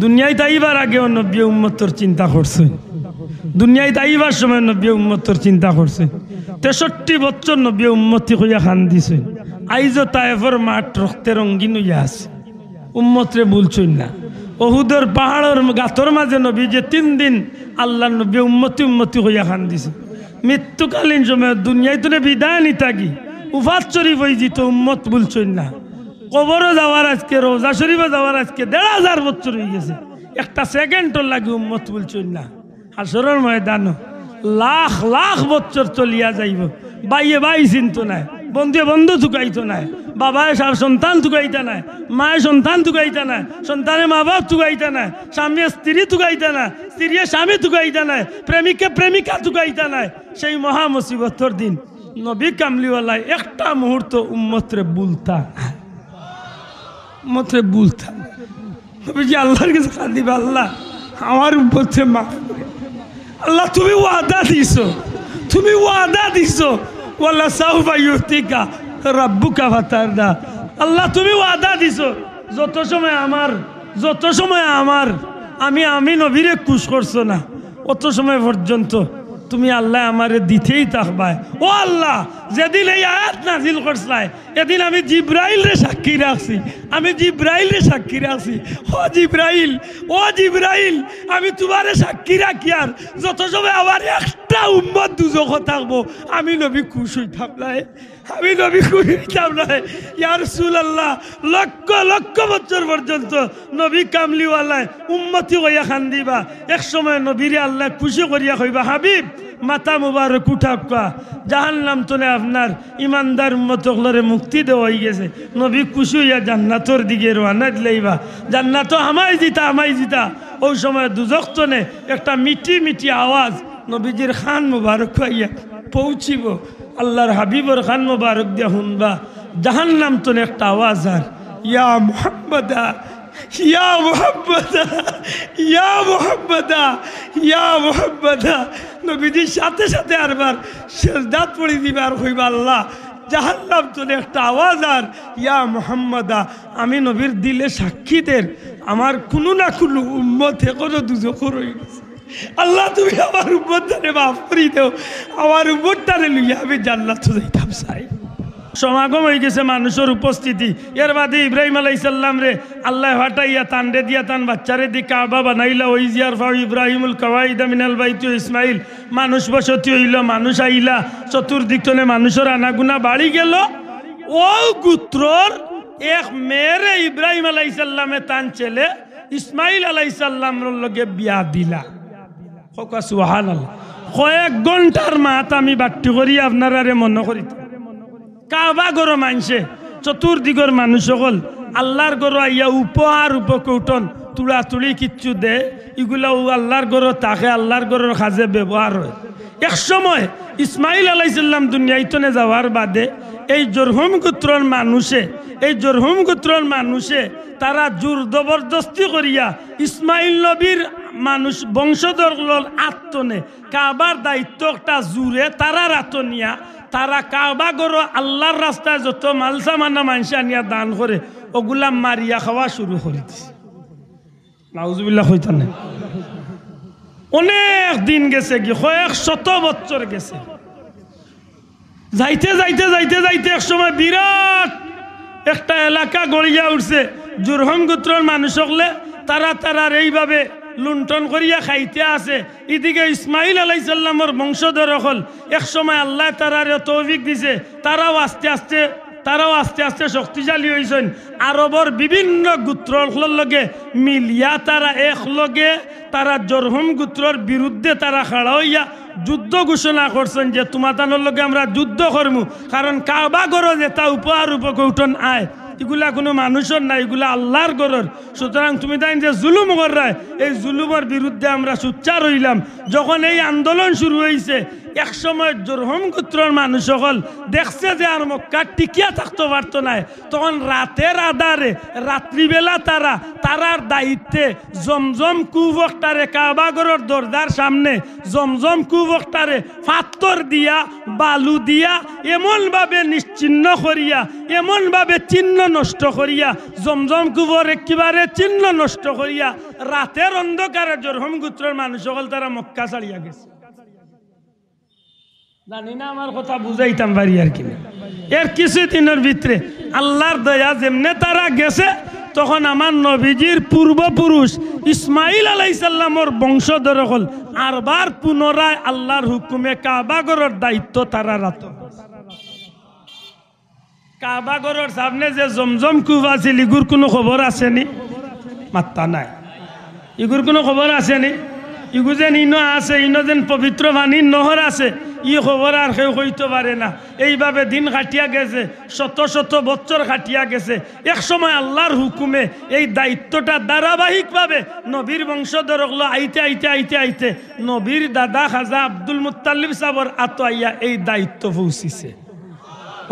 দুনিয়ায় তাইবার আগে নবী উম্মতর চিন্তা করছে, দুনিয়ায় তাইবার সময় নবী উম্মতর চিন্তা করছে। 63 বছর নবী উম্মতি হইয়া খান দিছে। আইজও তায়েফের মাঠ রক্তে রঙ্গিন হইয়া আছে, উম্মতরে বলছই না। ওহুদের পাহাড়ের গাতর মাঝে নবী যে 3 দিন আল্লাহ নবী উম্মতি উম্মতি হইয়া খান দিছে। মৃত্যুকালীন সময় দুনিয়ায় তো বিদায় নি থাকি উফাত শরীফ হয়ে যেত, উম্মত বলছই না। কবরে যাওয়ার আজকে, রোজা শরীফে যাওয়ার আজকে 1500 বছর হয়ে গেছে, একটা সেকেন্ডর লাগে উম্মত বলছই না। হাসরের ময়দান লাখ লাখ বছর চলিয়া যাইব, বাইয়ে বাই চিন্ত নাই, বন্ধুয়ে বন্ধু চুকাইতো নাই, বাবায় সন্তান চুকাইতা নাই, মায়ের সন্তান চুকাইতা নাই, সন্তানে মা বাপ চুকাইতা নাই, স্বামী স্ত্রী চুকাইতা নাই, স্ত্রী স্বামী চুকাইতা নাই, প্রেমিকে প্রেমিকা চুকাইতা নাই। সেই মহা মুসিবতর দিন নবী কামলিওয়ালায় একটা মুহূর্ত উম্মতরে বুলতা, উম্মতরে বুলতা। নবীজি আল্লাহর কাছে কাঁদিবা, আল্লাহ আমার উম্মতরে মাফ করে। আল্লাহ তুমি ওয়াদা দিছো, তুমি ওয়াদা দিছো, ওয়াল্লা সাউফা ইউতিকা রাব্বুকা ফাতারদা। আল্লাহ তুমি ওয়াদা দিছো, যত সময় আমার আমি নবীরে খুশ করছো না, অত সময় পর্যন্ত তুমি আল্লাহ আমারে দিতেই থাকবাই। ও আল্লাহ, যেদিন এই আয়াত নাজিল করছলাই এদিন আমি জিব্রাইল রে সাক্ষী রাখছি, আমি জিব্রাইল রে সাক্ষী রাখছি। ও জিব্রাইল আমি তোমারে সাক্ষী রাখি, আর যত সময় আমার একটা উম্মত দুজখ থাকবো আমি নবী খুশ হইতাম নাই, আমি নবী খুশ হইতাম নাই। ইয়া রাসূলুল্লাহ, লক্ষ লক্ষ বছর পর্যন্ত নবী কামলিওয়ালায় উম্মতি হইয়া খান দিবা। এক সময় নবীরে আল্লাহ খুশি করিয়া কইবা, হাবিব মাথা মুবারক উঠাকা, জাহান্নাম তোলে আপনার ইমানদার উম্মতগুলোরে মুক্তি দেওয়া হয়ে গেছে। নবী খুশি হইয়া জান্নাতর দিকে রওনা দিলাইবা, জান্নাত আমাই জিতা। ওই সময় দুজখ তনে একটা মিটি মিটি আওয়াজ নবীজির খান মুবারক হইয়া পৌঁছিব। আল্লাহর হাবিবর খান মুবারক দিয়া শুনবা, জাহান্নাম তনে একটা আওয়াজ, আর ইয়া মুহাম্মাদা ইয়া মুহাম্মাদা ইয়া মুহাম্মাদা ইয়া মুহাম্মাদা। নবীজির সাথে সাথে আরবার সেজদাত পড়ি দিবা আর কইবা, আল্লাহ জাহান্নাম তনে একটা আওয়াজ, আর ইয়া মুহাম্মাদা। আমি নবীর দিলে সাক্ষীদের আমার কোনো না কোনো উম্মত এখনো দুজখর হয়ে গেছে। আল্লাহ তুমি আমার উম্মতটারে মাফ করি দেও, আমার উম্মতটারে লইয়া আমি জান্নাতে যাইতাম চাই। সমাগম হয়ে গেছে মানুষের উপস্থিতি। এর বাদে ইব্রাহিম আলাইহিস সালাম রে আল্লাহ হটাইয়া তান্ডে দিয়া তান বাচ্চারে দি কাবা বানাইলা। ওই জিয়ার ফাও ইব্রাহিমুল কাওয়াইদা মিনাল বাইতি ইসমাইল, মানুষ বসতি হইল, মানুষ আইলা, চতুর্দিক তলে মানুষের আনাগুনা বাড়ি গেল। ও গোত্রর এক মেয়েরে ইব্রাহিম আলাইহিস সালামে তান ছেলে ইসমাইল আলাইহিস সালামের লগে বিয়া দিলা। সুবহানাল্লাহ। কয়েক ঘন্টার মাত আমি বাট্টি করি আপনারা মনে করি, কাবা গরো মানছে চতুর্দিগর মানুষ সকল আল্লাহর গরো আইয়া উপহার উপকৌটন তুলা তুলি কিচ্ছু দে, এগুলা আল্লাহর গরো তাকে আল্লাহর গরোর কাজে ব্যবহার হয়। এক সময় ইসমাইল আলাইহিস সালাম দুনিয়াইতনে যাওয়ার বাদে এই জরহুম গোত্রের মানুষে তারা জোর জবরদস্তি করিয়া ইসমাইল নবীর মানুষ বংশধর আত্মনে কাবার দায়িত্ব একটা জুড়ে তারা রাতনিয়া, তারা কাবা গরো আল্লাহর রাস্তায় যত মালসামানা মানুষ আনিয়া দান করে ওগুলা মারিয়া খাওয়া শুরু করে দিছে। নাউজুবিল্লাহ হইতা না। অনেক দিন গেছে, কি কয়েক শত বছর গেছে। যাইতে যাইতে যাইতে যাইতে এক সময় বিরাট একটা এলাকা গড়িয়া উঠছে। জুরহম গোত্রের মানুষ হলে তারা এইভাবে লুণ্ঠন করিয়া খাইতে আছে। এদিকে ইসমাইল আলাইহিস সালামের বংশধর হল এক সময় আল্লাহ তারারে তৌফিক দিছে, তারাও আস্তে আস্তে শক্তিশালী হয়েছেন। আরবর বিভিন্ন গোত্রর লগে মিলিয়া তারা একলগে তারা জরহুম গোত্রর বিরুদ্ধে তারা খাড়া হইয়া যুদ্ধ ঘোষণা করছেন যে তোমাদের লগে আমরা যুদ্ধ করবো, কারণ কাবা গরো যেটা উপহার উপকৌটন আয় এগুলা কোনো মানুষের না, এগুলা আল্লাহর গরর। সুতরাং তুমি তাই যে জুলুম করায় এই জুলুমের বিরুদ্ধে আমরা সোচ্চার হইলাম। যখন এই আন্দোলন শুরু হয়েছে এক সময় জুরহুম গোত্রের মানুষ সকল দেখছে যে আর মক্কা টিকিয়া থাকতে পারতো না, তখন রাতের আধারে রাত্রিবেলা তারার দায়িত্বে জমজম কুবকটারে কাবাগরের দরজার সামনে জমজম কুবকটারে পাথর দিয়া বালু দিয়া এমনভাবে নিশ্চিহ্ন করিয়া এমনভাবে চিহ্ন নষ্ট করিয়া জমজম কুবর একেবারে চিহ্ন নষ্ট করিয়া রাতের অন্ধকারে জুরহুম গোত্রের মানুষ সকল তারা মক্কা ছাড়িয়া গেছে। জানি না আমার কথা বুঝাইতাম পারি আর কি। এর কিছুদিনের ভিতরে আল্লাহর দয়া যেমনে তারা গেছে, তখন আমার নবীজির পূর্বপুরুষ ইসমাইল আলাইহিস সালামের বংশধর হল আরবার পুনরায় আল্লাহর হুকুমে কাবাগরের দায়িত্ব তারা রাত। কাবাগরের সামনে যে জমজম কূপ আছে, ইগুর কোনো খবর আসেনি? মাত্তা নাই। ইগুর কোনো খবর আসেনি? ইগু যেন ইনো আছে, ইনো যেন পবিত্র পানির নহর আছে, ই খবর আর কেউ কইতে পারে না। এইভাবে দিন কাটিয়া গেছে, শত শত বছর কাটিয়া গেছে। এক সময় আল্লাহর হুকুমে এই দায়িত্বটা ধারাবাহিকভাবে নবীর বংশধর হলো আইতে আইতে আইতে আইতে নবীর দাদা খাজা আব্দুল মুত্তালিব সাহর আতো আইয়া এই দায়িত্ব পৌঁছিছে।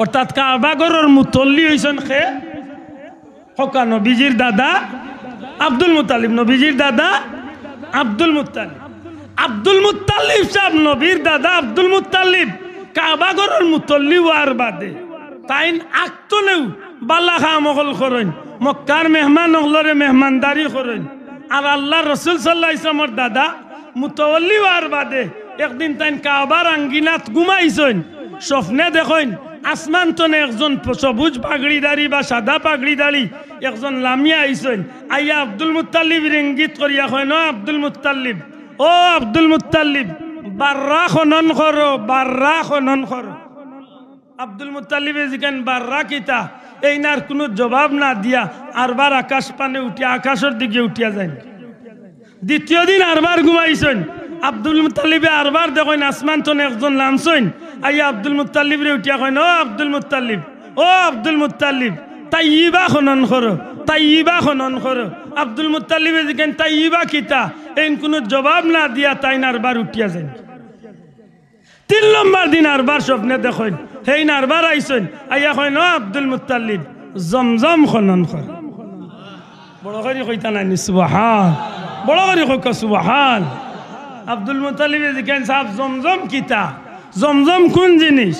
অর্থাৎ কাবাগরের মুতল্লি হইছেন খে হকা নবীজির দাদা আব্দুল মুত্তালিব, নবীজির দাদা আব্দুল মুত্তালিব। আব্দুল মুত্তালিব সাহেব নবীর দাদা আব্দুল মুত্তালিব কাবাগরের মুতল্লি হওয়ার বাদে তাইন আক্তলেও বালা খামকল করেন, মক্কার মেহমান হলরে মেহমানদারি করেন। আর আল্লাহ রসুল সাল্লাল্লাহু আলাইহি ওয়াসাল্লামের দাদা মুতওয়াল্লি হওয়ার বাদে একদিন তাইন কাবার আঙ্গিনাত ঘুমাইছেন, স্বপ্নে দেখেন আসমান তনে একজন সবুজ পাগড়িদারি বা সাদা পাগড়িদারি একজন লামিয়া আইছেন। আইয়া আব্দুল মুত্তালিব ইঙ্গিত করিয়া কয়, না আব্দুল মুত্তালিব, ও আব্দুল মুত্তালিব, বাররা খনন করো, বাররা খনন করো। আব্দুল মুত্তালিবে জিজ্ঞান বাররা কিতা? এই নার কোনো জবাব না দিয়া আরবার আকাশ পানে উঠিয়া আকাশের দিকে উঠিয়া যায়। দ্বিতীয় দিন আরবার ঘুমাইছেন। আব্দুল মুত্তালিবে আরবার দেখেন আসমান তনে একজন নামছেন। আইয়া আব্দুল মুত্তালিবরে উঠিয়া কয়, ও আব্দুল মুত্তালিব, ও আব্দুল মুত্তালিব, তাইয়্যিবা খনন করো, তাইয়্যিবা খনন করো। আব্দুল মুত্তালিবে জিজ্ঞান তাইয়্যিবা কিতা? এই কোনো জবাব না দিয়া তাই আরবার উঠিয়া যায়। 3 নম্বর দিন আরবার স্বপ্নে দেখেন সেই আরবার আইছেন। আইয়া কয়, ন আব্দুল মুত্তালিব, জমজম খনন কর। বড় করে কইতা নাই সুবহান, বড় করে কইকা সুবহান। আব্দুল মুত্তালিবে জিজ্ঞান সাহেব জমজম কিতা? জমজম কোন জিনিস?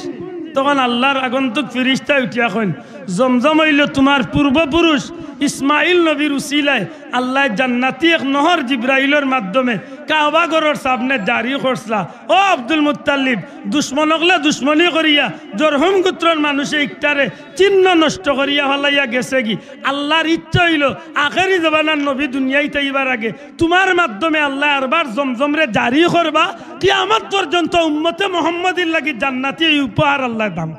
তখন আল্লাহর আগন্তুক ফিরিস্তা উঠিয়া কইন, জমজম হইল তোমার পূর্বপুরুষ ইসমাইল নবীর উসিলায় আল্লাহ জান্নাতি এক নহর জিব্রাইলের মাধ্যমে কাবাগরের সামনে জারি করছলা। ও আব্দুল মুত্তালিব, দুশ্মন হলে দুশ্মনী করিয়া জুরহুম গোত্রের মানুষে ইকটারে চিহ্ন নষ্ট করিয়া ফেলাইয়া গেছে কি। আল্লাহর ইচ্ছা হইল আখেরি জবানার নবী দুনিয়াইতে এইবার আগে তোমার মাধ্যমে আল্লাহ আরবার জমজমরে জারি করবা, কিয়ামত পর্যন্ত উম্মতে মুহাম্মাদির লাগি জান্নাতি এই উপহার আল্লাহ দাম।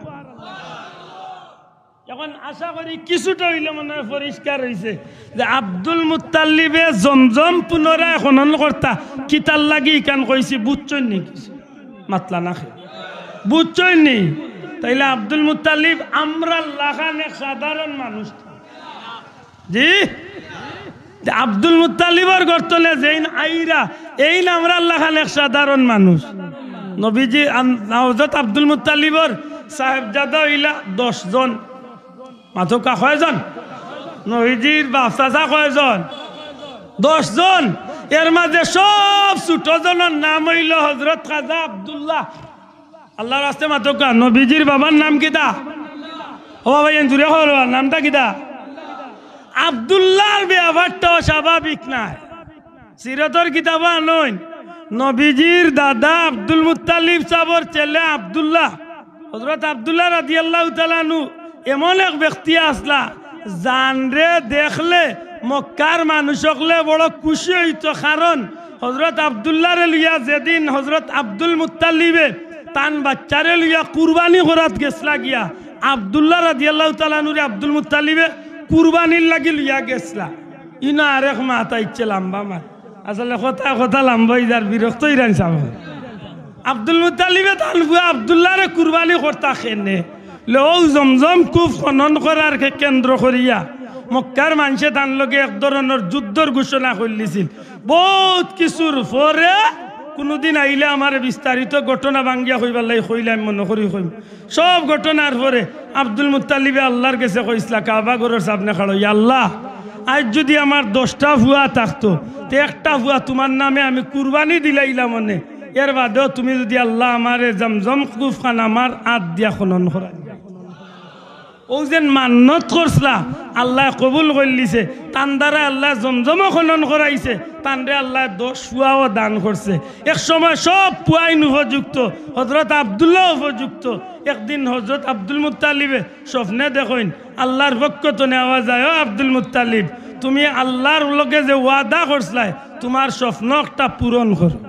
এখন আশা করি কিছুটা হইলে মনে হয় পরিষ্কার হয়েছে যে আব্দুল মুত্তালিবে জমজম পুনরায় খনন কর্তা কিতার লাগি কান কইছি বুঝছই নি? মাতলা না খে বুঝছই নি? তাইলে আব্দুল মুত্তালিব আমরা লাখান এক সাধারণ মানুষ। জি, আব্দুল মুত্তালিবর গর্তনে যেইন আইরা এই আমরা লাখান এক সাধারণ মানুষ। নবীজি হযরত আব্দুল মুত্তালিবর সাহেবজাদা হইলা 10 জন। মাথকা কয়জন? নবীজির বাপ চাচা কয়জন? 10 জন। এর মাঝে সব ছোট জনের নাম হইল হযরত খাজা আব্দুল্লাহ। আল্লাহর রাস্তে মাথকা নবীজির বাবার নাম কিতা? ও ভাই জুড়ে হল নামটা কিতা? আব্দুল্লাহর ব্যবহারটা স্বাভাবিক নাই। সিরাতের কিতাব আনইন নবীজির দাদা আব্দুল মুত্তালিব সাহর ছেলে আব্দুল্লাহ, হযরত আব্দুল্লাহ রাদিয়াল্লাহু তাআলা আনহু এমন এক ব্যক্তি আসলা জানরে দেখলে মক্কার মানুষ সকলে বড় খুশি হইত। কারণ হযরত আব্দুল্লাহরে লইয়া যেদিন হযরত আব্দুল মুত্তালিবে তান বাচ্চারে লইয়া কুরবানি করাত গেছলা গিয়া, আব্দুল্লাহ রাদিয়াল্লাহু তাআলা আনহুরে আব্দুল মুত্তালিবে কুরবানির লাগি লইয়া গেছলা। ইনা আরেক মাথা ইচ্ছে লম্বা মাত, আসলে কথা কথা লম্বা যার বিরক্ত ইরান সাহেব। আব্দুল মুত্তালিবে তান আব্দুল্লাহরে কুরবানি করতা খেনে লো জমজম কূপ খনন করার কেন্দ্র করিয়া মক্কার মানুষে তার লগে এক ধরনের যুদ্ধর ঘোষণা করলিছিল। বহুত কিছুর পরে কোনোদিন আইলে আমার বিস্তারিত ঘটনা ভাঙ্গিয়া কইবার লাই কইলাম মনে করি কইম সব ঘটনার পরে আব্দুল মুত্তালিবে আল্লাহর কাছে কইসলা কাবা ঘরের সামনে খাড়ো আল্লাহ আজ যদি আমার 10টা ভুয়া থাকতো তো একটা ভুয়া তোমার নামে আমি কুরবানি দিলাইলাম মনে এর বাদেও তুমি যদি আল্লাহ আমারে জমজম কুফ খান আমার আত দিয়া খনন করা ও যেন মান্নত করছলা আল্লাহ কবুল করলিছে তান দ্বারা আল্লাহ জমজমও খনন করাইছে তানরে আল্লাহ 10 পুয়াও দান করছে এক সময় সব পুয়াইন উপযুক্ত হযরত আব্দুল্লাহ উপযুক্ত একদিন হযরত আব্দুল মুত্তালিবে স্বপ্নে দেখেন আল্লাহর পক্ষ থেকে নেওয়া যায় ও আব্দুল মুত্তালিব তুমি আল্লাহর লগে যে ওয়াদা করছলাই তোমার স্বপ্ন একটা পূরণ করো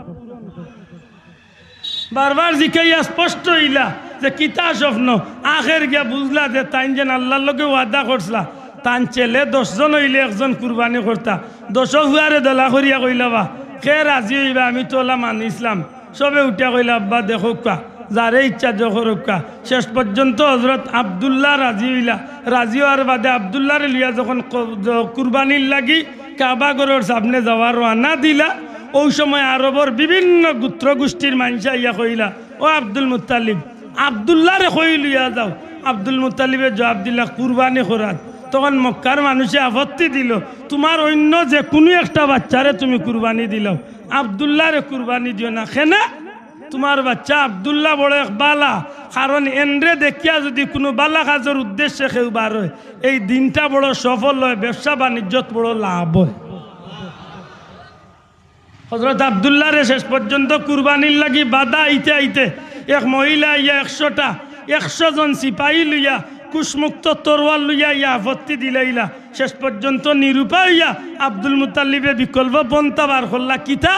বারবার জিকাইয়া স্পষ্ট হইলা যে কিতা স্বপ্ন আখের গিয়া বুঝলা যে তাই যেন আল্লাহর লগে ওয়াদা করছলা তান ছেলে 10 জন হইলে একজন কুরবানি করতা 10 হুয়ারে দলা করিয়া কইলা বা খে রাজি হইবা আমি তো ওলা মানিসলাম সবে উঠিয়া কইলা আব্বা দেখো কা যারে ইচ্ছা যখরকা শেষ পর্যন্ত হযরত আব্দুল্লাহ রাজি হইলা রাজি হওয়ার বাদে আব্দুল্লাহর লিয়া যখন কুরবানির লাগি কাবা ঘরের সামনে যাওয়ার রানা দিলা ওই সময় আরবর বিভিন্ন গোত্র গোষ্ঠীর মানুষ ইয়া কইলা ও আব্দুল মুত্তালিব আব্দুল্লাহরে কই লিয়া যাও আব্দুল মুত্তালিবে জবাব দিলা কুরবানি করাত তখন মক্কার মানুষে আপত্তি দিল তোমার অন্য যে কোনো একটা বাচ্চারে তুমি কুরবানি দিলাও আব্দুল্লাহরে কুরবানি দিও না কেনা তোমার বাচ্চা আব্দুল্লাহ বড় এক বালা কারণ এনরে দেখিয়া যদি কোনো বালা কাজের উদ্দেশ্যে কেউ বার হয় এই দিনটা বড় সফল হয় ব্যবসা বাণিজ্যত বড় লাভ হয় হযরত আব্দুল্লাহরে শেষ পর্যন্ত কুরবানির লাগি বাধা আইতে আইতে এক মহিলা ইয়া 100 জন সিপাহী লইয়া কুশমুক্ত তরোয়াল লইয়া ইয়া আপত্তি দিলাইলা শেষ পর্যন্ত নিরুপায় হইয়া আব্দুল মুত্তালিবে বিকল্প পন্থা বার করলা কিতা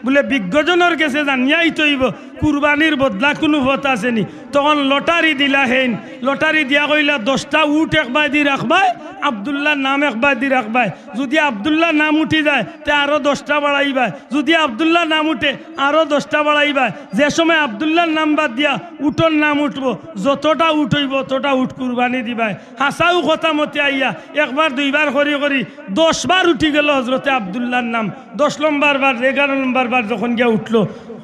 বলে বিজ্ঞজনের কাছে জানিয়াই তৈব কুরবানির বদলা কোনো ভোট আসেনি তখন লটারি দিলা হেন লটারি দিয়া কইলা 10টা উট একবার দি রাখবাই আব্দুল্লাহর নাম একবার দি রাখবাই যদি আব্দুল্লাহর নাম উঠি যায় তে আরো 10টা বাড়াইবাই যদি আব্দুল্লাহর নাম উঠে আরো 10টা বাড়াইবাই যে সময় আব্দুল্লাহর নাম বাদ দিয়া উটর নাম উঠবো যতটা উঠ হইব ততটা উঠ কুরবানি দিবাই হাসাও কথা মতে আইয়া একবার দুইবার করি করি 10 বার উঠি গেল হযরতে আব্দুল্লাহর নাম 10 নম্বর বার 11 নম্বর বার যখন গিয়া উঠলো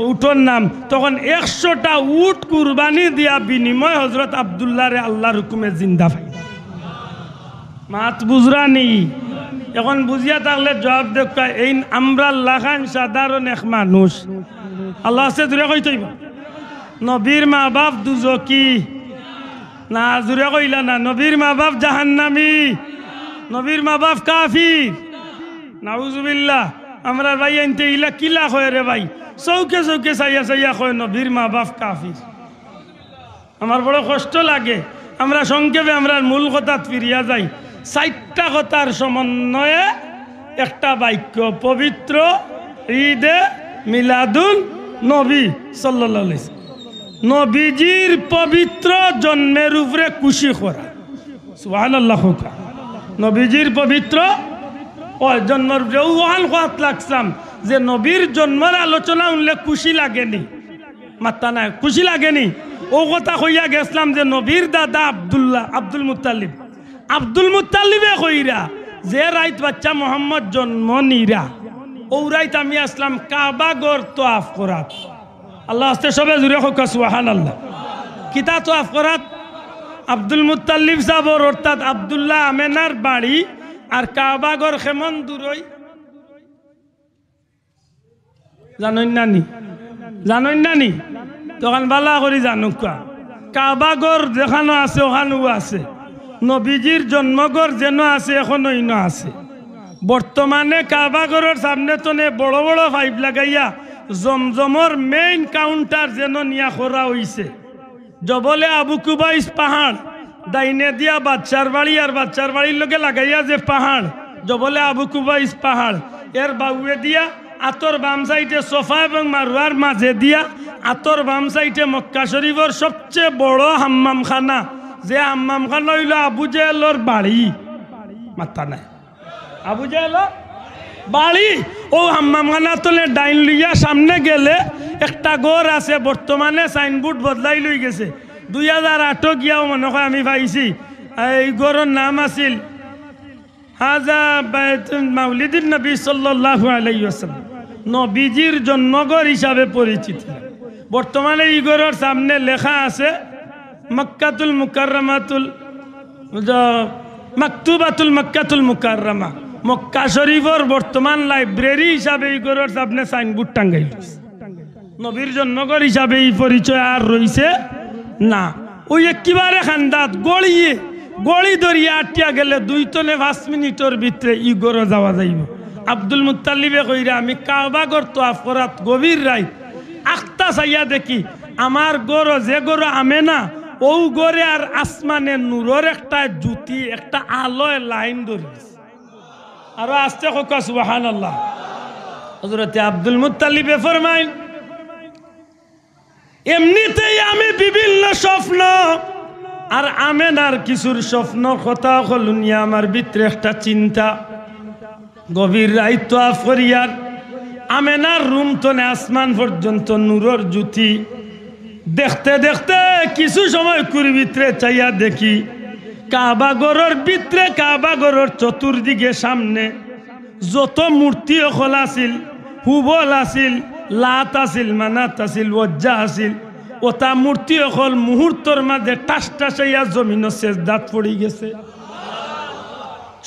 উঠোর নাম তখন 100টা উট কুরবানি দিয়া বিনিময় হযরত আব্দুল্লাহরে আল্লাহর হুকুমে জিন্দা পাই মাত বুঝরানি এখন বুঝিয়া থাকলে জবাব দেখ এই আমরা লাখান সাধারণ এক মানুষ আল্লাহ আছে দূরে কইতইব নবীর মা বাপ দুজকি না জুড়ে কইলা না নবীর মা বাপ জাহান্নামী নবীর মা বাপ কাফির নাউজুবিল্লাহ আমরা ভাই আনতে ইলা কিলা কয় রে ভাই চৌকে চৌকে চাইয়া চাইয়া কয় নবীর মা বাপ কাফির আমার বড় কষ্ট লাগে আমরা সংক্ষেপে আমরা মূল কথাত ফিরিয়া যাই 4টা কথার সমন্বয়ে একটা বাক্য পবিত্র ঈদে মিলাদুন নবী সাল্লাল্লাহু আলাইহি নবীজির পবিত্র জন্মের উপরে খুশি করা সুবহানাল্লাহ নবীজির পবিত্র ও জন্মের উপরে ওয়ান কথা লাগছাম যে নবীর জন্মের আলোচনা উল্লেখ খুশি লাগেনি মাত্তা নাই খুশি লাগেনি ও কথা কইয়া গেছিলাম যে নবীর দাদা আব্দুল মুত্তালিবে কইরা যে রাইত বাচ্চা মোহাম্মদ জন্ম নিরা ও রাইত আমি আসলাম কাবা ঘর তোয়াফ করাত আল্লাহ আস্তে সবে জুড়ে হোক সুবহানাল্লাহ কিতা তোয়াফ করাত আব্দুল মুত্তালিব সাবর অর্থাৎ আব্দুল্লাহ আমেনার বাড়ি আর কাবা ঘর কেমন দূরই জানেন নানি তখন বালা করি জানুক কাবা ঘর যেখানে আছে ওখানেও আছে নবীজির জন্মঘর যেন আছে এখনো ইনো আছে বর্তমানে কাবা ঘরের সামনে তো বড় বড় পাইপ লাগাইয়া জমজমর মেইন কাউন্টার যেন নিয়া করা হইছে জবলে আবু কুবাইস পাহাড় দাইনে দিয়া বাচ্চার বাড়ি আর বাচ্চার বাড়ির লোকে লাগাইয়া যে পাহাড় জবলে আবু কুবাইস পাহাড় এর বাউয়ে দিয়া আতর বাম সাইডে সোফা এবং মারুয়ার মাঝে দিয়া আতর বাম সাইডে মক্কা শরীফের সবচেয়ে বড় হাম্মাম খানা যে হাম্মাম খানা হইল আবু জেহেলের বাড়ি মাথা নাই আবু জেহেলের বাড়ি ও হাম্মাম খানা তলে ডাইন লইয়া সামনে গেলে একটা ঘর আছে বর্তমানে সাইনবোর্ড বদলাই লই গেছে 2008 গিয়াও মনে হয় আমি পাইছি এই ঘরের নাম আছিল হাজা মাউলিদুন নবী সাল্লাল্লাহু আলাইহি ওয়াসাল্লাম নবীজির জন্মঘর হিসাবে পরিচিত। বর্তমানে এই ঘরের সামনে লেখা আছে মক্কাতুল মুকাররমাতুল মাকতুবাতুল মক্কাতুল মুকাররমা, মক্কা শরীফের বর্তমান লাইব্রেরি হিসাবে এই ঘরের সামনে সাইনবোর্ড টাঙ্গাইল। নবীর জন্মঘর হিসাবে এই পরিচয় আর রইছে না। ওই একেবারে খান্দাত গড়ি দরিয়া আটিয়া গেলে 2 থেকে 5 মিনিটের ভিতরে ই ঘরে যাওয়া যাইব। আব্দুল মুত্তালিবে কইরা আমি কাবা ঘর তোয়াফ করাত গভীর রাত আখতা চাইয়া দেখি আমার গড় যে গড় আমে না ও গড়ে আর আসমানে নূরের একটা জ্যোতি একটা আলোয় লাইন ধরিস। আর আস্তে কোকা সুবহানাল্লাহ। হযরতে আব্দুল মুত্তালিবে ফরমাইন এমনিতেই আমি বিভিন্ন স্বপ্ন আর আমেনার কিছুর স্বপ্ন কথা হলুনিয়া আমার ভিতরে একটা চিন্তা। গভীর রাত তোয়াফ করিয়ার আমেনার রুম তনে আসমান পর্যন্ত নূরের জ্যোতি দেখতে দেখতে কিছু সময় কুর ভিতরে চাইয়া দেখি কাবা ঘরের ভিতরে কাবা ঘরের চতুর্দিকে সামনে যত মূর্তি অকল আছিল, হুবল আছিল, লাত আছিল, মানাত আছিল, ওজ্জা আছিল, ওটা মূর্তি অকল মুহূর্তর মাঝে টাস টাসাইয়া জমিন সেজদাত পড়ি গেছে।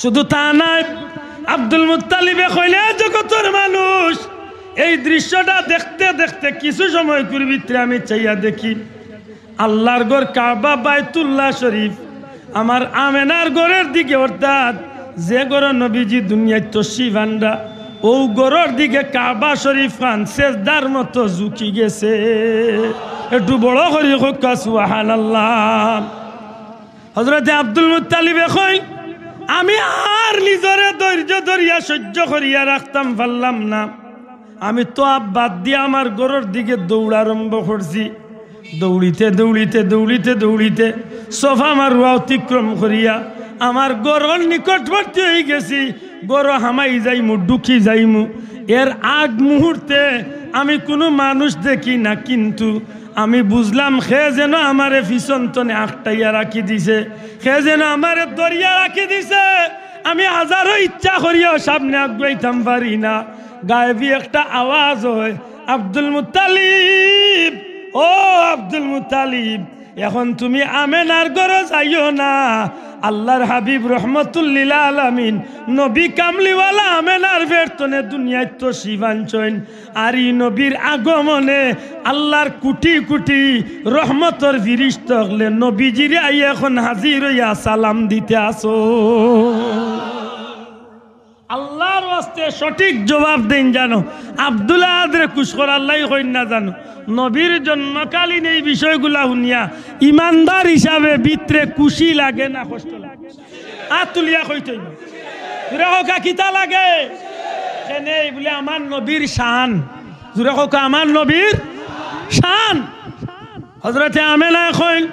শুধু তা নাই, আব্দুল মুত্তালিবে কইলে জগতের মানুষ এই দৃশ্যটা দেখতে দেখতে কিছু সময় করে ভিতরে আমি চাইয়া দেখি আল্লাহর ঘর কাবা বাইতুল্লাহ শরীফ আমার আমেনার ঘরের দিকে, অর্থাৎ যে ঘর নবীজি দুনিয়ায় তশরিফ আনরা ও ঘরের দিকে কাবা শরীফ খান সেজদার মতো ঝুঁকি গেছে। একটু বড় করি হোকা সুবহানাল্লাহ। হযরতে আব্দুল মুত্তালিবে কই আমি আর নিজরে ধৈর্য ধরিয়া সহ্য করিয়া রাখতাম পারলাম না। আমি তো বাদ দিয়ে আমার ঘরের দিকে দৌড় আরম্ভ করছি। দৌড়িতে দৌড়িতে দৌড়িতে দৌড়িতে সোফা মারুয়া অতিক্রম করিয়া আমার ঘরের নিকটবর্তী হয়ে গেছি। গরো হামাই যাইমু, ডুকি যাইমু। এর আগ মুহূর্তে আমি কোনো মানুষ দেখি না, কিন্তু আমি বুঝলাম সে যেন আমারে পিছন তনে আটটাইয়া রাখি দিছে, সে যেন আমারে দরিয়া রাখি দিছে। আমি হাজারো ইচ্ছা করিয়াও সামনে আগাইতাম পারি না। গায়েবী একটা আওয়াজ হয়, আব্দুল মুত্তালিব, ও আব্দুল মুত্তালিব, এখন তুমি আমেনার ঘরে যাইও না। আল্লাহর হাবিব রহমতুল্লিল আলামিন নবী কামলিওয়ালা আমেনার বেরতনে দুনিয়ায় তো শিবাঞ্চন। আর এই নবীর আগমনে আল্লাহর কোটি কোটি রহমতর ফিরিস্ত হলে নবীজিরে আই এখন হাজির হইয়া সালাম দিতে আসো। আল্লাহর ওয়াস্তে সঠিক জবাব দেন জানো। আব্দুল্লাহ আদরে কুশকর আল্লাহ কইন না জানো। নবীর জন্মকালীন এই বিষয়গুলা শুনিয়া ইমানদার হিসাবে ভিতরে খুশি লাগে না কষ্ট লাগে? তুলিয়া কইতে জুড়ে হোকা কিতা লাগে কেনে বলে আমার নবীর শান। জুড়ে হোকা আমার নবীর শান। হযরতে আমেনা কইন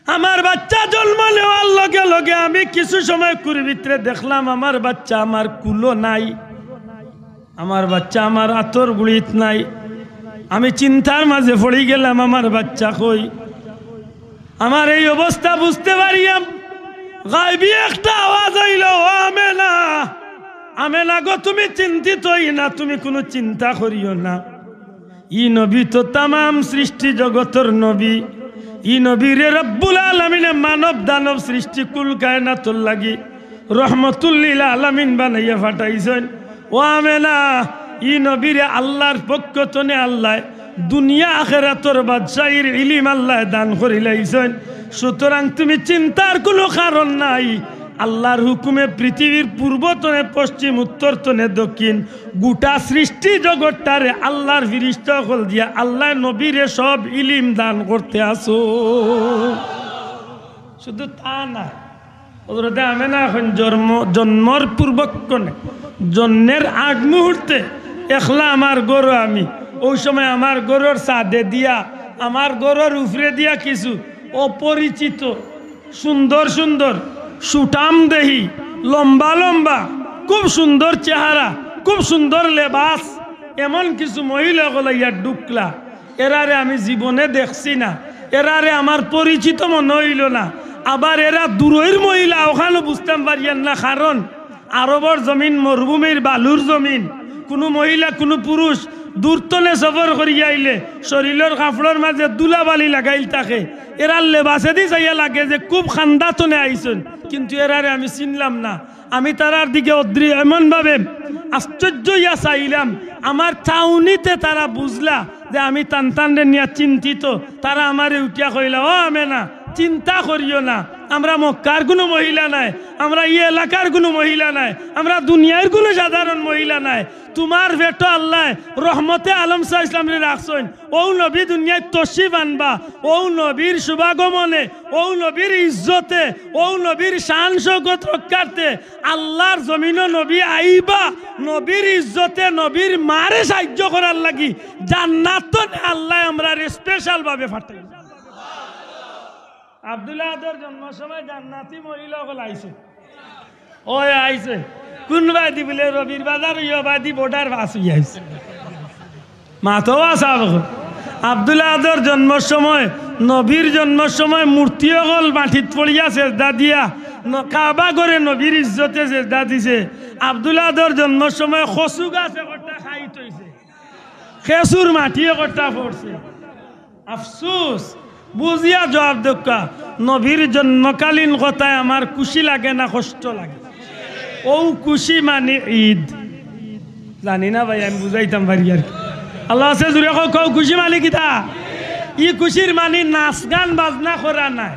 আমার বাচ্চা জন্ম নেওয়ার লগে লগে আমি কিছু সময় কুর ভিতরে দেখলাম আমার বাচ্চা আমার কুলো নাই, আমার বাচ্চা আমার আতর গুড়িত নাই। আমি চিন্তার মাঝে পড়ে গেলাম আমার বাচ্চা কই। আমার এই অবস্থা বুঝতে পারিয়াম গায়বী একটা আওয়াজ হইল, ও আমেনা, আমেনা গো তুমি চিন্তিত হই না, তুমি কোনো চিন্তা করিও না। ই নবী তো তামাম সৃষ্টি জগতের নবী। ই নবীরে রব্বুল আলামিনে মানব দানব সৃষ্টি কুল কায়নাতুল লাগি রহমতুল্লিল আলামিন বানাইয়া ফাটাইছেন। ও আমেনা, ই নবীরে আল্লাহর পক্ষ তনে আল্লাহ দুনিয়া আখিরাতের বাদশাহীর ইলম আল্লাহ দান করিলাইছেন। সুতরাং তুমি চিন্তার কোনো কারণ নাই। আল্লাহর হুকুমে পৃথিবীর পূর্বতনে পশ্চিম উত্তর তনে দক্ষিণ গোটা সৃষ্টি জগৎটারে আল্লাহর ফিরিস্তা হল দিয়া আল্লাহ নবীরে সব ইলিম দান করতে আসো। শুধু তা না, হযরতে আমেনা এখন জন্মর পূর্বক্ষণে জন্মের আগ মুহূর্তে একলা আমার গরু আমি ওই সময় আমার গরুর সাদে দিয়া আমার গরুর উপরে দিয়া কিছু অপরিচিত সুন্দর সুন্দর সুটাম দেহি লম্বা লম্বা খুব সুন্দর চেহারা খুব সুন্দর লেবাস এমন কিছু মহিলা গলাইয়া ঢুকলা। এরারে আমি জীবনে দেখছি না, এরারে আমার পরিচিত মনে হইল না। আবার এরা দূরের মহিলা, ওখানে বুঝতাম পারিয়ান না, কারণ আরবর জমিন মরুভূমির বালুর জমিন, কোনো মহিলা কোনো পুরুষ দূরতনে সফর করিয়া আইলে শরীরের কাপড়ের মাঝে দুলাবালি লাগাইল থাকে এরা লেবাসে দি যাইয়া লাগে যে খুব খান্দাতনে আইসন, কিন্তু এরারে আমি চিনলাম না। আমি তারার দিকে এমনভাবে আশ্চর্য ইয়া চাইলাম, আমার চাউনিতে তারা বুঝলা যে আমি টানটানরে নিয়ে চিন্তিত। তারা আমারে উঠিয়া কইলা, ও আমেনা চিন্তা করিও না, আমরা মক্কার কোনো মহিলা নাই, আমরা এই এলাকার কোনো মহিলা নাই, আমরা দুনিয়ার কোনো সাধারণ মহিলা নাই। তোমার বেটো আল্লাহ রহমতে আলম সাহ ইসলামরে রাখছেন, ও নবী দুনিয়ায় তশরিফ আনবা, ও নবীর শুভাগমনে, ও নবীর ইজ্জতে, ও নবীর শান শৌকত রক্ষার্থে আল্লাহর জমিন নবী আইবা, নবীর ইজ্জতে নবীর মারে সাহায্য করার লাগি জান্নাত আল্লাহ আমরা স্পেশাল ভাবে ফাটাই। আব্দুল্লাহ আদর জন্মের সময় জান্নাতি মহিলা সকল আইছে, ওই আইছে কোন বাদি বলে রবির বাজার ইয় বাদি বোর্ডার বাস হয়ে আইছে মাথো আসা। আব্দুল্লাহ আদর জন্মের সময় নবীর জন্মের সময় মূর্তি সকল মাটিত পড়িয়া চেষ্টা দিয়া কাবা করে নবীর ইজ্জতে চেষ্টা দিছে। আব্দুল্লাহ আদর জন্মের সময় খসু গাছ একটা খাই তৈছে, খেসুর মাটি একটা পড়ছে। আফসোস বুঝিয়া জবাব দক্কা, নবীর জন্মকালীন কথায় আমার খুশি লাগে না কষ্ট লাগে? ও খুশি মানে ঈদ, জানি না ভাই, আমি বুঝাইতাম পারি আর কি। আল্লাহ আছে জুড়ে কও খুশি মানে কিতা? ই খুশির মানে নাচ গান বাজনা করা নাই,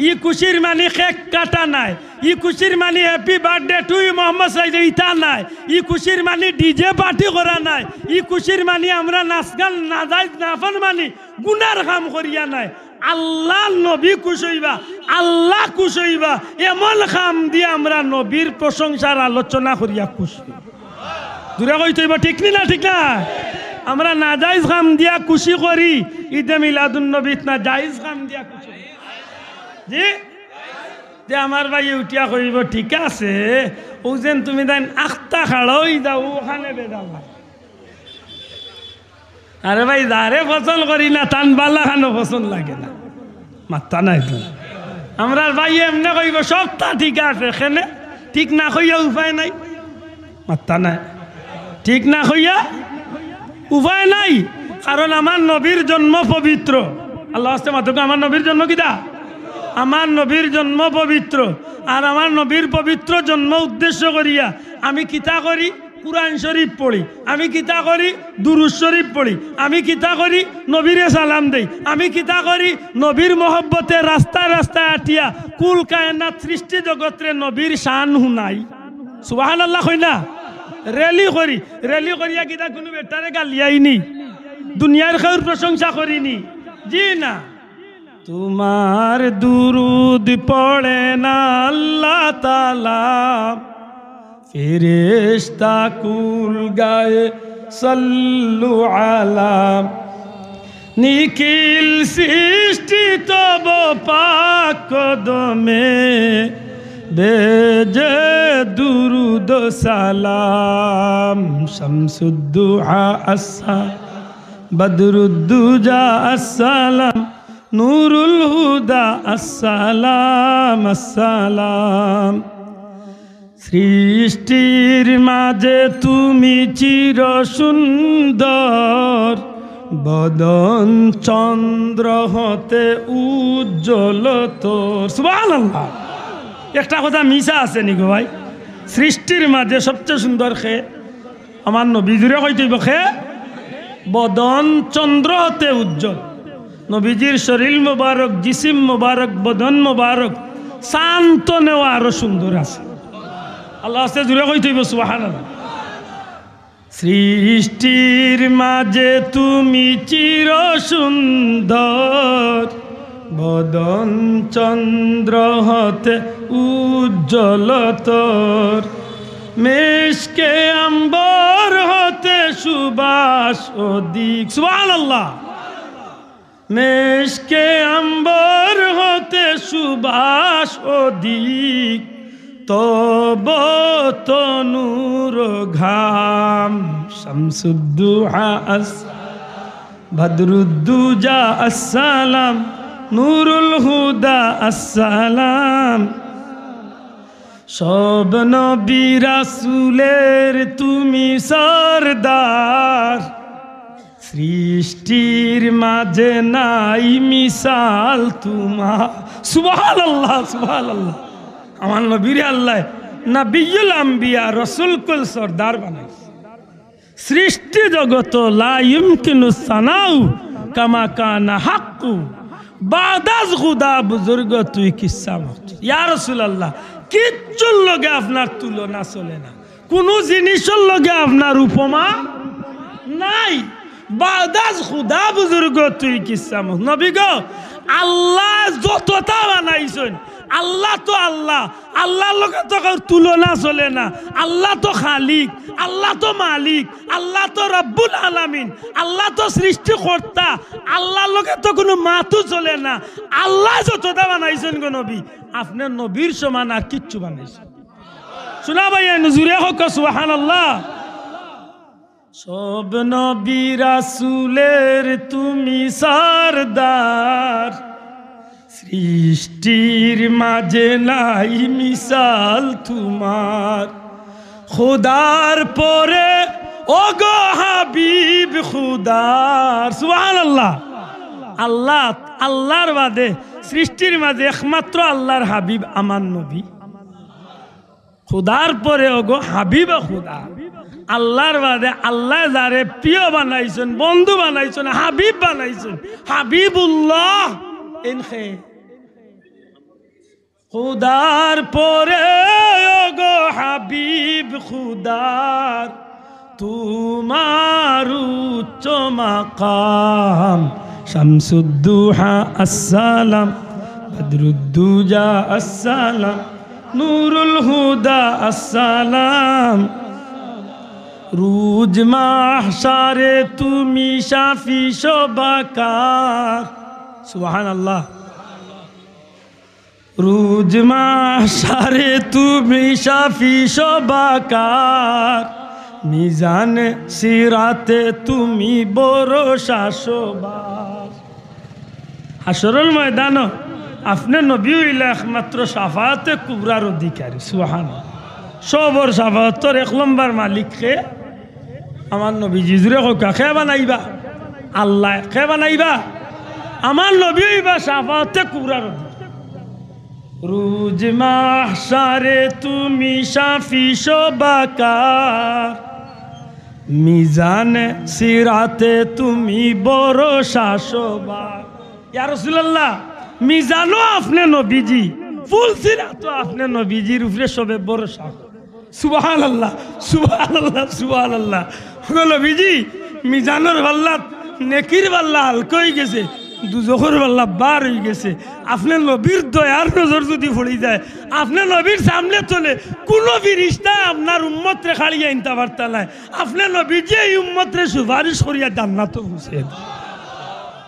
ই খুশির মানে কেক কাটা নাই, ই খুশির মানে happy birthday to you Mohammad Saeed ইতা নাই, ই খুশির মানে ডিজে পার্টি করা নাই, ই খুশির মানে আমরা নাচ গান না যাই নাফান মানে গুনার কাম করিয়া নাই। আল্লাহ নবী খুশ হইবা, আল্লাহ খুশ হইবা, এমন কাম দিয়ে আমরা নবীর প্রশংসার আলোচনা করিয়া খুশ দূরে কইতে হইব, ঠিক না? ঠিক না? আমরা না জায়েজ কাম দিয়া খুশি করি, ঈদে মিলাদুন নবীত না জায়েজ কাম দিয়া খুশি জি যে আমার ভাই উঠিয়া কইব, ঠিক আছে ও যেন তুমি দেন আখতা খাড়াই যাও ওখানে বেদাল। আরে ভাই যারে পছন্দ করি না তান বালা খানো পছন্দ লাগে না, মাত্তা নাই তো। আমরা ভাই এমনি কইব সবটা ঠিক আছে, এখানে ঠিক না কইয়া উপায় নাই, মাত্তা নাই। ঠিক না কইয়া উপায় নাই, কারণ আমার নবীর জন্ম পবিত্র। আল্লাহ আসতে মাত্র আমার নবীর জন্ম কিতা? আমার নবীর জন্ম পবিত্র। আর আমার নবীর পবিত্র জন্ম উদ্দেশ্য করিয়া আমি কিতা করি? কুরআন শরীফ পড়ি, আমি কিতা করি? দুরূদ শরীফ পড়ি, আমি কিতা করি? নবীরে সালাম দেই, আমি কিতা করি? নবীর মহব্বতে রাস্তায় রাস্তায় আটিয়া কুল কায়নাত সৃষ্টি জগৎরে নবীর শান হুনাই। সুবহানাল্লাহ কই না? রেলি করি, রেলি করিয়া কিতা কোনো বেটারে গালিয়াইনি, দুনিয়ার খেউর প্রশংসা করিনি, জি না। তোমার দুরুদ পড়ে না আল্লাহ তাআলা, ফেরেশতা কুল গায়ে সাল্লু আলা, নিখিল সৃষ্টি তব পাক কদমে বেজে দুরুদ সালাম। শামসুদ্দুহা আসসা বদরুদ্দুজা আসসালাম, নূরুল হুদা আসসালাম আসসালাম। সৃষ্টির মাঝে তুমি চির সুন্দর, বদন চন্দ্র হতে উজ্জ্বল তোর। সুবহানাল্লাহ। একটা কথা মিশা আছে নি গো ভাই? সৃষ্টির মাঝে সবচেয়ে সুন্দর খে আমার নবী জুড়ে কইতে খে বদন চন্দ্র হতে উজ্জ্বল। নবীজির শরীর মোবারক, জিসিম মোবারক, বদন মোবারক শান্ত নেওয়া আরো সুন্দর আছে। আল্লাহ আস্তে জুড়ে কইতে সুবহানাল্লাহ। সৃষ্টির মাঝে তুমি চির সুন্দর, বদন চন্দ্র হতে উজ্জ্বল তোর, মেশকে আম্বর হতে সুবাস অধিক। সুবহানাল্লাহ। মেশকে আম্বর হতে সুবাস অধিক, তব তনুর ঘাম। শামসুদ্দুহা বদরুদ্দুজা আসসালাম, নূরুল হুদা আসসালাম। সব নবী রাসূলের তুমি সরদার, সৃষ্টির মাঝে নাই মিসাল তোমার। সুবহানাল্লাহ সুবহানাল্লাহ। আমার নবীরে আল্লাহ নবিয়ুল আম্বিয়া রসুল কুল সরদার বানাইছে। সৃষ্টি জগত লা ইউমকিনু সানাউ কামা কানা হাক্কু, বাদাজ খুদা বুজুর্গ তুই কিসা মত। ইয়া রাসূলুল্লাহ, কিচ্ছুর লগে আপনার তুলনা চলে না, কোনো জিনিসের লগে আপনার উপমা নাই। বাদাজ খুদা বুজুর্গ তুই কিসা মত। নবী গো, আল্লাহ যতটা বানাইছেন, আল্লাহ তো আল্লাহ, আল্লাহর লগে তো তুলনা চলে না। আল্লাহ তো খালিক, আল্লাহ তো মালিক, আল্লাহ তো রব্বুল আলামিন, আল্লাহ তো সৃষ্টিকর্তা, আল্লাহর লগে তো কোনো মাতু চলে না। আল্লাহ যতটা বানাইছেন গো নবী, আপনার নবীর সমান আর কিচ্ছু বানাইছেন। শোনা ভাই নজুরে হোক সুবহানাল্লাহ। সব নবী রাসূলের তুমি সরদার, সৃষ্টির মাঝে নাই মিসাল তোমার। খুদার পরে ওগো হাবিব খুদার। সুবহানাল্লাহ। আল্লাহ, আল্লাহর বাদে সৃষ্টির মাঝে একমাত্র আল্লাহর হাবিব আমার নবী। খুদার পরে ওগো হাবিব খুদা। আল্লাহর বাদে আল্লাহ যারে প্রিয় বানাইছেন, বন্ধু বানাইছেন, হাবিব বানাইছেন, হাবিবুল্লাহ। ইনখে খুদার পরে ওগো হাবিব খুদার, তোমার উচ্চ মাকাম। শামসুদ্দুহা আসসালাম, বদরুদ্দুজা আসসালাম, নূরুল হুদা আসসালাম। রুজ মাহশারে তুমি শাফি শোভাকার। সুবহানাল্লাহ। রুজ মাহশারে তুমি শাফি শোভাকার, মিজানে সিরাতে তুমি ভরসা শোভার। হাশরুল ময়দান আপনি নবী হইলে একমাত্র শাফাতে কুবরার অধিকারী। সুবহানাল্লাহ। সবর শাফাতর এক নম্বর মালিককে আমার নবী জিজুরে কোকা খে বানাইবা, আল্লাহ খে বানাইবা, আমার নবী হইবা শাফাতে কুবরার অধিকারী। রুজ মাহশারে তুমি শাফি শোভাকার, মিজানে সিরাতে তুমি ভরসা শোভার। ইয়া রাসূলুল্লাহ, মিজানো আপনি নবীজি, ফুল সিরাতো আপনি নবীজির উপরে সবে ভরসা। সুবহানাল্লাহ সুবহানাল্লাহ সুবহানাল্লাহ। নবীজি মিজানোর পাল্লা নেকির পাল্লা হালকা হয়ে গেছে, দুজখের পাল্লা বার হয়ে গেছে। আপনার নবীর দয়ার নজর যদি পড়ে যায়, আপনার নবীর সামনে চলে কোনো ফিরিস্তায় আপনার উম্মতরে খাড়িয়ে আনতে পারতা নাই। আপনার নবীজি এই উম্মতরে সুপারিশ করিয়া জান্নাতে পৌঁছে।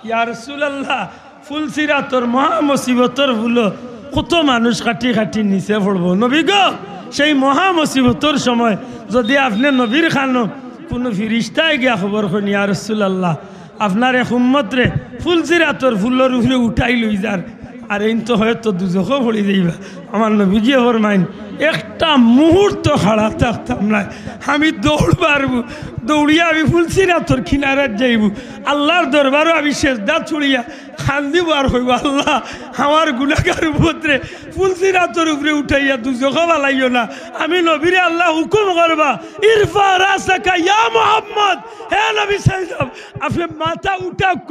ইয়া রাসূলুল্লাহ, ফুল সিরাতর মহা মুসিবতর ফুলো কত মানুষ কাটি কাটি নিচে পড়বো। নবী গো, সেই মহা মুসিবতর সময় যদি আপনি নবীর খানো কোনো ফিরিস্তায় গিয়া খবর করেন, ইয়া রাসূলুল্লাহ আপনার এক উম্মতরে ফুল সিরাতর ফুলের উপরে উঠাই লই যার, আর এই তো হয়তো দুজখও পড়ে যাইবা। আমার নবীজি ফরমাইন, একটা মুহূর্ত খাড়া থাকতাম না, আমি দৌড় পারবো, দৌড়িয়া আমি ফুল সিরাতর কিনারাত যাইব, আল্লাহর দরবারও আমি সেজদা ছুড়িয়া খান্দিব আর হইব, আল্লাহ আমার গুনাহগার উপরে ফুল সিরাতর উপরে উঠাইয়া দুজখও বালাইও না। আমি নবীরে আল্লাহ হুকুম করবা, ইরফা রাসাকা ইয়া মুহাম্মদ, হে নবী সাল্লাল্লাহু, আপনি মাথা উঠাক,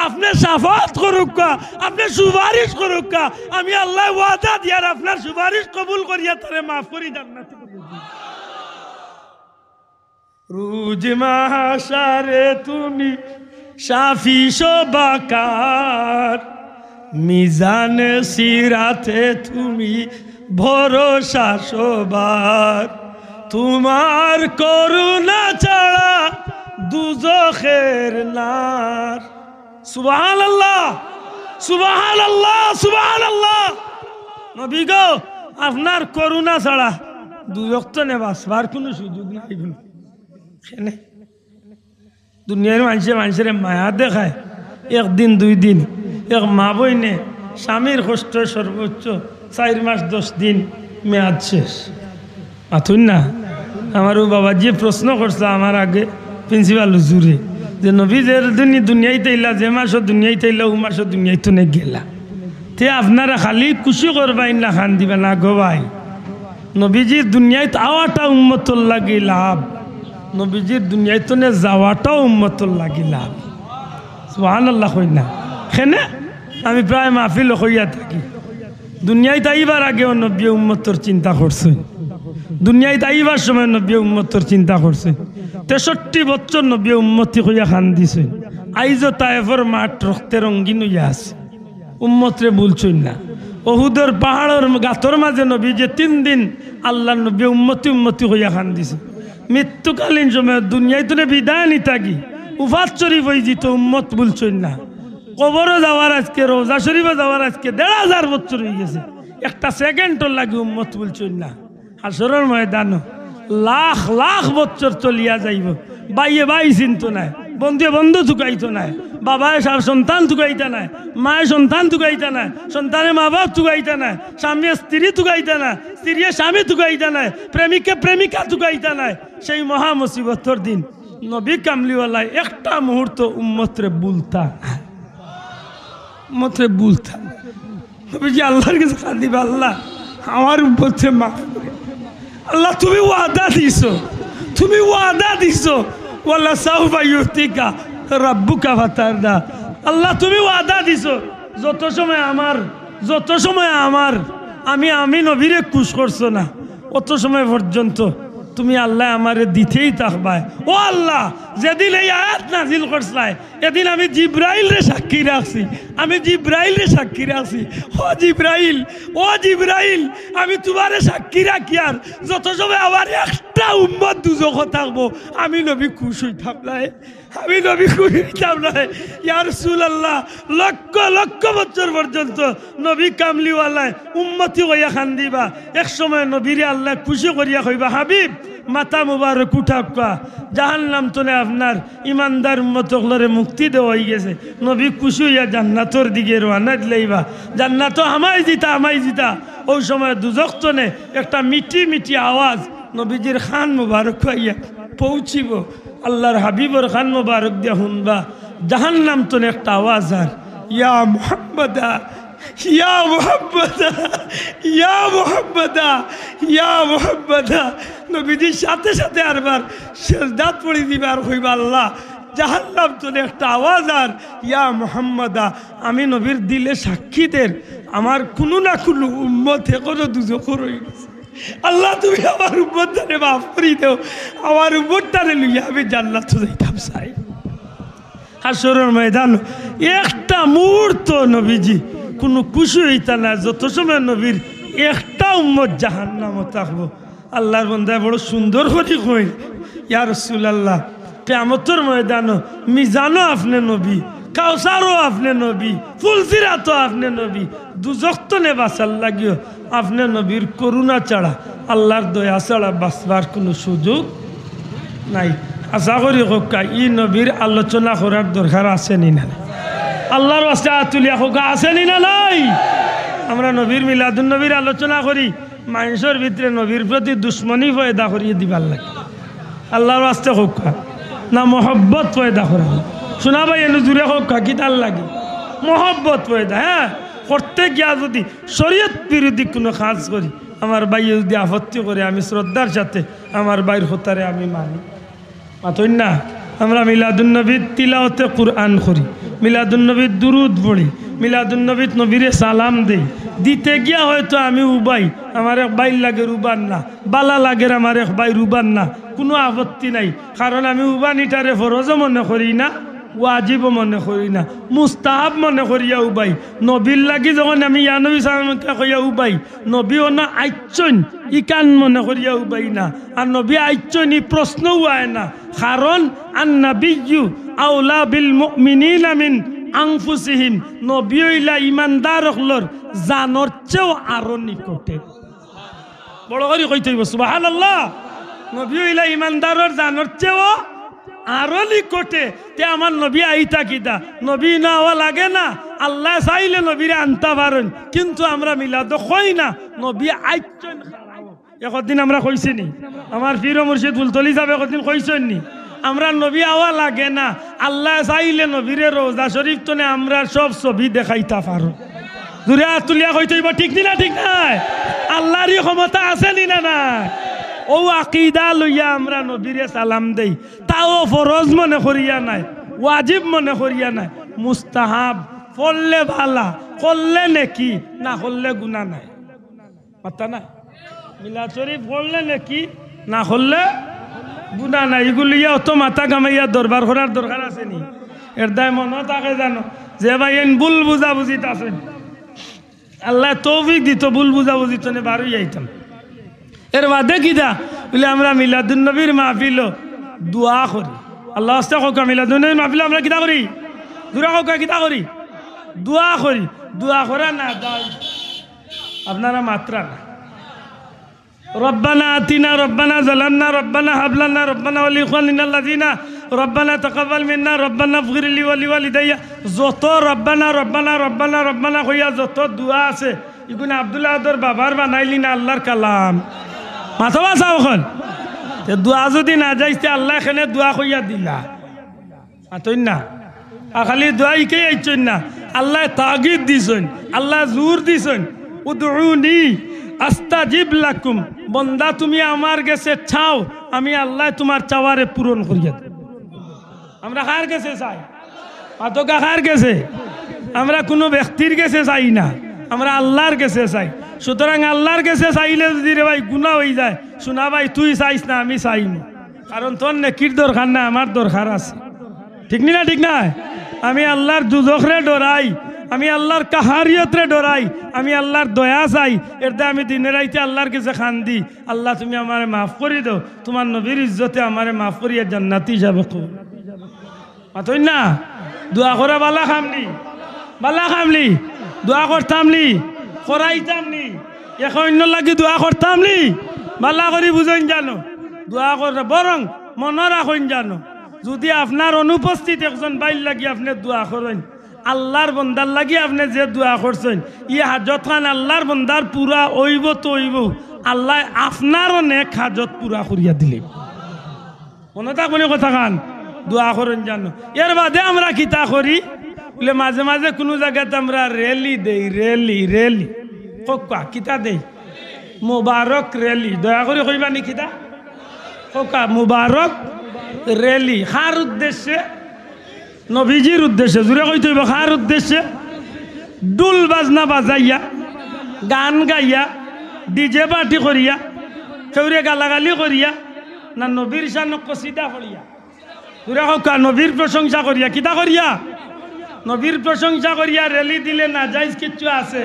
আপনি শাফাত করুক, আপনি সুপারিশ করুক, আমি আল্লাহ ওয়াদা দিয়ার আপনার সুপারিশ কবুল করিয়া তারে মাফ করি জান্নাতে। রুজ মাহশারে তুমি শাফি শোভাকার, মিজানে সিরাতে তুমি ভরসা শোভার। তোমার করুণা ছাড়া দুজখের নার। সুবহানাল্লাহ সুবহানাল্লাহ সুবহানাল্লাহ। নবী গো, আপনার করুণা ছাড়া দুজখ তো নেবাসবার কোনো সুযোগ নাই। দুনিয়ার মানুষের মায়া দেখায় একদিন দুই দিন, এক মা বইনে স্বামীর কষ্ট সর্বোচ্চ 4 মাস 10 দিন মেয়াদ শেষ আতুন না আমারও বাবা যে প্রশ্ন করছে আমার আগে প্রিন্সিপাল হুজুরে যে নবীদের দুনিয়াইতে ইলা যে মাসও দুনিয়াইতে ইলা ও মাসও দুনিয়াইতে নে গেলা তে আপনারা খালি খুশি করবাই না খান দিবা না গো ভাই নবীজির দুনিয়ায় আওয়াটা উম্মতর লাগি লাভ নবীজির দুনিয়ায় তো যাওয়াটাও উম্মতর লাগি লাভ সুবহানাল্লাহ কই না হেনে আমি প্রায় মাহফিল হইয়া থাকি দুনিয়ায় তাইবার আগেও নবী উম্মতর চিন্তা করছে দুনিয়ায় তাইবার সময় নবী উম্মতর চিন্তা করছে 63 বছর নবী উম্মতি হইয়া খান দিছে আইজও তায়েফের মাঠ রক্তে রঙ্গিন হইয়া আছে উম্মতরে বলছই না ওহুদের পাহাড়ের গাতর মাঝে নবী যে 3 দিন আল্লাহ নবী উম্মতি হইয়া খান দিছে মৃত্যুকালীন সময় দুনিয়ায় তো বিদায় নি থাকি উফাত শরীফ হয়ে যেত উম্মত বলছই না কবরও যাওয়ার আজকে রোজা শরীফে যাওয়ার আজকে 1500 বছর হয়ে গেছে একটা সেকেন্ডও লাগে উম্মত বলছই না হাসরের ময়দান লাখ লাখ বছর চলিয়া যাইব বাইয়ে বাই চিন্ত নাই বন্ধুয়ে বন্ধু চুকাইতো নাই বাবায় সন্তান চুকাইতা নাই মায়ের সন্তান চুকাইতা নাই সন্তানে মা বাপ চুকাইতা নাই স্বামী স্ত্রী চুকাইতা নাই স্ত্রী স্বামী চুকাইতা নাই প্রেমিকা প্রেমিকা চুকাইতা নাই সেই মহা মুসিবতর দিন নবী কামলিওয়ালা একটা মুহূর্ত উম্মতরে বুলতা উম্মতরে বুলতা নবীজি আল্লাহর কাছে কাঁদিবা আল্লাহ আমার উম্মতরে মাফ করে আল্লাহ তুমি ওয়াদা দিছো ওয়াল্লাহ সাউফা ইউতিকা রাব্বুকা ফাতারদা আল্লাহ তুমি ওয়াদা দিছো যত সময় আমার আমি নবীরে খুশ করছো না অত সময় পর্যন্ত তুমি আল্লাহ আমারে দিতেই থাকবাই ও আল্লাহ যেদিন এই আয়াত নাজিল করছলাই এদিন আমি জিব্রাইল রে সাক্ষী রাখছি ও জিব্রাইল আমি তোমারে সাক্ষী রাখি আর যত সময় আমার একটা উম্মত দুজখ থাকবো আমি নবী খুশ হইতাম নাই ইয়া রাসূলুল্লাহ লক্ষ লক্ষ বছর পর্যন্ত নবী কামলিওয়ালায় উম্মতি হইয়া খান দিবা এক সময় নবীরে আল্লাহ খুশি করিয়া কইবা হাবিব মাথা মুবারক উঠাকা জাহান্নাম তোনে আপনার ইমানদার উম্মতগুলোরে মুক্তি দেওয়া হয়ে গেছে নবী খুশি হইয়া জান্নাতর দিকে রওনা দিলাইবা জান্নাত আমায় জিতা ওই সময় দুজখ তোনে একটা মিটি আওয়াজ নবীজির খান মুবারক হইয়া পৌঁছিব আল্লাহর হাবিবর খান মুবারক দিয়া শুনবা জাহান্নাম তোনে একটা আওয়াজ আর ইয়া মুহাম্মাদা নবীজির সাথে সাথে আরবার সেজদাত পড়ি দিবা আর কইবা আল্লাহ জাহান্নাম তোনে একটা আওয়াজ আর ইয়া মুহাম্মাদা আমি নবীর দিলে সাক্ষীদের আমার কোনো না কোনো উম্মত এখনো দুজখর হয়ে গেছে আল্লাহ তুমি আমার উম্মতটারে মাফ করি দেও আমার উম্মতটারে লইয়া আমি জান্নাতে যাইতাম চাই হাসরের ময়দান একটা মুহূর্ত নবীজি কোনো খুশি হইতা না যত সময় নবীর একটা উম্মত জাহান্নামে থাকবো আল্লাহর বান্দা বড় সুন্দর করে কই ইয়া রাসূলুল্লাহ কিয়ামতের ময়দান মিজানও আপনি নবী কাউসারও আপনি নবী ফুলসিরাতও আপনি নবী দুজখ তো নে বাঁচার লাগিও আপনি নবীর করুণা ছাড়া আল্লাহর দয়া ছাড়া বাঁচবার কোনো সুযোগ নাই আশা করি হোক ই নবীর আলোচনা করার দরকার আছে নি না আল্লাহর ওয়াস্তে আতুলিয়া হোক আছে নি না নাই আমরা নবীর মিলাদুন নবীর আলোচনা করি মানুষের ভিতরে নবীর প্রতি দুশ্মনী পয়দা করিয়ে দিবার লাগে আল্লাহর ওয়াস্তে হোক না মহব্বত পয়দা করা শোনা ভাই এনে জুড়ে হোক কি তার লাগে মহব্বত পয়দা হ্যাঁ করতে গিয়া যদি শরীয়ত বিরোধী কোনো কাজ করি আমার ভাই যদি আপত্তি করে আমি শ্রদ্ধার সাথে আমার ভাইয়ের হতারে আমি মানি মাতই না আমরা মিলাদুন্নবীর তিলাওয়াতে কুরআন করি মিলাদুন্নবীর দুরুদ পড়ি মিলাদুন্নবীর নবীরে সালাম দেই দিতে গিয়া হয়তো আমি উবাই আমার এক ভাই লাগে রুবান না বালা লাগে আমার এক ভাই রুবান না কোনো আপত্তি নাই কারণ আমি উবানিটারে ফরজও মনে করি না ওয়াজিব মনে করি না মুস্তাহাব মনে করিয়া উবাই নবীর লাগি যখন আমি ইয়া নবী সালামকে কইয়া উবাই নবী না আইচন ইকান মনে করিয়া উবাই না আর নবী আইচন ই প্রশ্নও আয় না কারণ আন্নাবিয়্যু আউলা বিল মুমিনিনা মিন আনফুসিহিম নবী হইলা ইমানদার হলর জানর চেয়েও আরো নিকটে বড় করে কইতে হইব সুবহানাল্লাহ নবী হইলা ইমানদারর জানর চেয়েও আরো নিকটে তে আমার নবী আইতা কিতা নবী না হওয়া লাগে না আল্লাহ চাইলে নবীরে আনতে পারেন কিন্তু আমরা মিলাদ কই না নবী আইছেন একদিন আমরা কইছি নি আমার পীর মুর্শিদ ফুলতলি সাহেব একদিন কইছেন নি আমরা নবী আওয়া লাগে না আল্লাহ চাইলে নবীরে রোজা শরীফ তনে আমরা সব ছবি দেখাইতা পারো জুড়ে তুলিয়া কইতে ঠিক না ঠিক নাই আল্লাহরই ক্ষমতা আছে নি না না ও আকিদা লইয়া আমরা নবীরে সালাম দেই তাও ফরজ মনে করিয়া নাই ওয়াজিব মনে করিয়া নাই মুস্তাহাব পড়লে ভালা করলে নেকি না করলে গুনাহ নাই কথা না মিলাদ শরীফ পড়লে নেকি না করলে গুনাহ নাই এগুলিয়া অত মাথা কামাইয়া দরবার করার দরকার আছে নি এর দায় মনে থাকে জানো যে ভাই এন ভুল বুঝা বুঝিত আছেন আল্লাহ তৌফিক দিত ভুল বুঝা বুঝিত নে বারোই যাইতাম এর বাদে কিতা বলে আমরা মিলাদুন নবীর মাহফিল দোয়া করি আল্লাহ আস্তে হোক মিলাদুন নবীর মাহফিল আমরা কিতা করি দূরা হোক কিতা করি দোয়া করি দোয়া করা না আপনারা মাত্রা না রব্বানা আতিনা রব্বানা জালামনা রব্বানা হাবলানা রব্বানা ওয়ালিখানিনা আল্লাযিনা রব্বানা তাকাব্বাল মিন্না রব্বানা ইগফির লি ওয়া লিওয়ালিদাইয়া যত রব্বানা রব্বানা রব্বানা রব্বানা কইয়া যত দোয়া আছে ইগুনা আব্দুল্লাহ আদর বাবার বানাইলি না আল্লাহর কালাম মাথা চাও এখন দোয়া যদি না যাইতে আল্লাহ এখানে দোয়া কইয়া দিলা মাতই না আর খালি দোয়া ইকে আইছেন না আল্লাহ তাগিদ দিছেন আল্লাহ জোর দিছেন উদউনি আস্তাজিব লাকুম বন্দা তুমি আমার কাছে চাও আমি আল্লাহ তোমার চাওয়ারে পূরণ করিয়া দেব আমরা কার কাছে চাই আতকা কার কাছে আমরা কোনো ব্যক্তির কাছে চাই না আমরা আল্লাহর কাছে চাই সুতরাং আল্লাহর কাছে চাইলে যদি রে ভাই গুনাহ হয়ে যায় শোনা ভাই তুই চাইস না আমি চাই না কারণ তোর নেকির দরকার না আমার দরকার আছে ঠিক না ঠিক না আমি আল্লাহর দুজখরে ডরাই আমি আল্লাহর কাহারিয়তরে ডরাই আমি আল্লাহর দয়া চাই এরতে আমি দিনে রাইতে আল্লাহর কাছে খান্দি আল্লাহ তুমি আমারে মাফ করে দাও তোমার নবীর ইজ্জতে আমারে মাফ করিয়া জান্নাতি যাবে কো মাতই না দোয়া করা বালা খামলি দোয়া করতামলি করাইতামনি এখন অন্য লাগি দোয়া করতামলি বালা করি বুঝেন জানো দোয়া করে বরং মনে রাখেন জানো যদি আপনার অনুপস্থিত একজন বাইর লাগি আপনি দোয়া করেন আল্লাহর বন্দার লাগি আপনি যে দোয়া করছেন ই হাজত খান আল্লাহর বন্দার পুরা ওইব তো ওইব আল্লাহ আপনার অনেক হাজত পুরা করিয়া দিলে মনে থাকবেন কথা খান দোয়া করেন জানো এর বাদে আমরা কিতা করি বলে মাঝে মাঝে কোনো জায়গাতে আমরা রেলি দেই রেলি কোকা কিতা দেই মুবারক রেলি দয়া করে কইবা নি কিতা কোকা মুবারক রেলি কার উদ্দেশ্যে নবীজির উদ্দেশ্যে জুড়ে কইতে হইব কার উদ্দেশ্যে ডুল বাজনা বাজাইয়া গান গাইয়া ডিজে পার্টি করিয়া কেউরে গালাগালি করিয়া না নবীর শান কসিদা করিয়া জুড়ে কোকা নবীর প্রশংসা করিয়া কিতা করিয়া নবীর প্রশংসা করিয়া রেলি দিলে না যাইজ কিচ্ছু আছে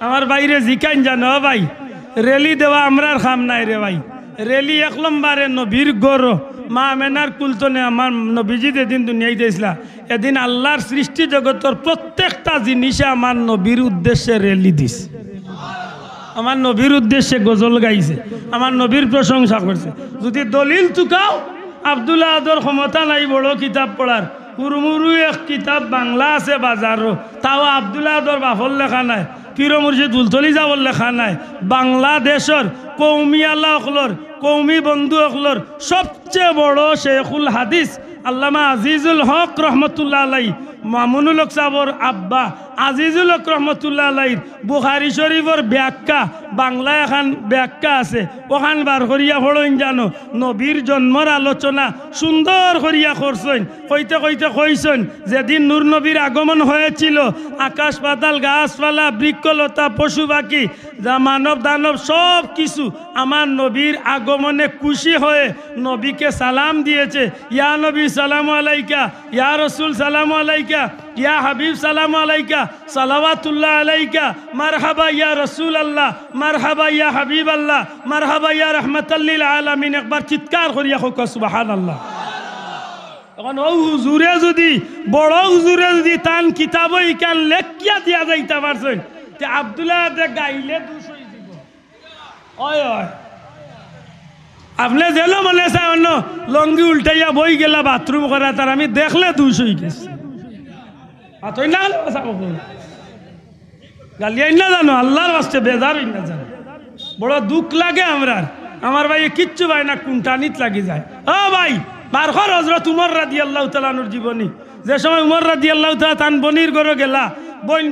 আমার বাইরে জিকাইন জানো ভাই রেলি দেওয়া আমরার খাম নাই রে ভাই রেলি এক লম্বারে নবীর গৌর মা আমেনার কুলতনে আমার নবীজি যেদিন দুনিয়ায় দিয়েছিলা এদিন আল্লাহর সৃষ্টি জগতের প্রত্যেকটা জিনিসে আমার নবীর উদ্দেশ্যে রেলি দিস আমার নবীর উদ্দেশ্যে গজল গাইছে আমার নবীর প্রশংসা করছে যদি দলিল চুকাও আব্দুল্লাহ আদর ক্ষমতা নাই বড় কিতাব পড়ার হুরমুরু এক কিতাব বাংলা আছে বাজারও তাও আব্দুল্লাহ আদর বাফর লেখা নাই পীর মুর্শিদ ফুলতলি যাবর লেখা নাই বাংলাদেশের কৌমি আল্লাহ অকলর কৌমি বন্ধু অকলর সবচেয়ে বড় শেখুল হাদিস আল্লামা আজিজুল হক রহমতুল্লাহ আলাই মামুনুল হক সাহর আব্বা আজিজুল হক রহমতুল্লাহ আলাইর বুখারী শরীফর ব্যাখ্যা বাংলা এখন ব্যাখ্যা আছে ওখান বার করিয়া পড়ইন জানো নবীর জন্মর আলোচনা সুন্দর করিয়া করছেন কইতে কইতে কইছেন যেদিন নূর নবীর আগমন হয়েছিল আকাশ পাতাল গাছপালা বৃক্ষলতা পশু পাখি যা মানব দানব সব কিছু আমার নবীর আগমনে খুশি হয়ে নবীকে সালাম দিয়েছে ইয়া নবী সালামু আলাইকা ইয়া রাসূল সালামু আলাইকা ইয়া হাবিব সালামু আলাইকা সালাওয়াতুল্লাহ আলাইকা মারহাবা ইয়া রাসূল আল্লাহ মারহাবা ইয়া হাবিব আল্লাহ মারহাবা ইয়া রাহমাতাল লিল আলামিন একবার চিৎকার করিয়া হোক সুবহানাল্লাহ এখন ও হুজুরে যদি বড় হুজুরে যদি তান কিতাব ইকান লেখিয়া দিয়া যাইতা পারছেন তে আব্দুল্লাহ দে গাইলে 200 দিব ওই আপনি যেন মনে চায় অন্য লঙ্গি উল্টাইয়া বই গেলা বাথরুম করা তার আমি দেখলে দুইশ হয়ে গেছি আতই না গালিয়াই না জানো আল্লাহর বাস্তে বেজার হই না জানো বড় দুঃখ লাগে আমার ভাই কিচ্ছু ভাই না কুন্টানিত লাগি যায় ও ভাই বারখর হযরত উমর রাদিয়াল্লাহু তাআলা আনহুর জীবনী যে সময় উমর রাদিয়াল্লাহু তাআলা তান বনির ঘরে গেলা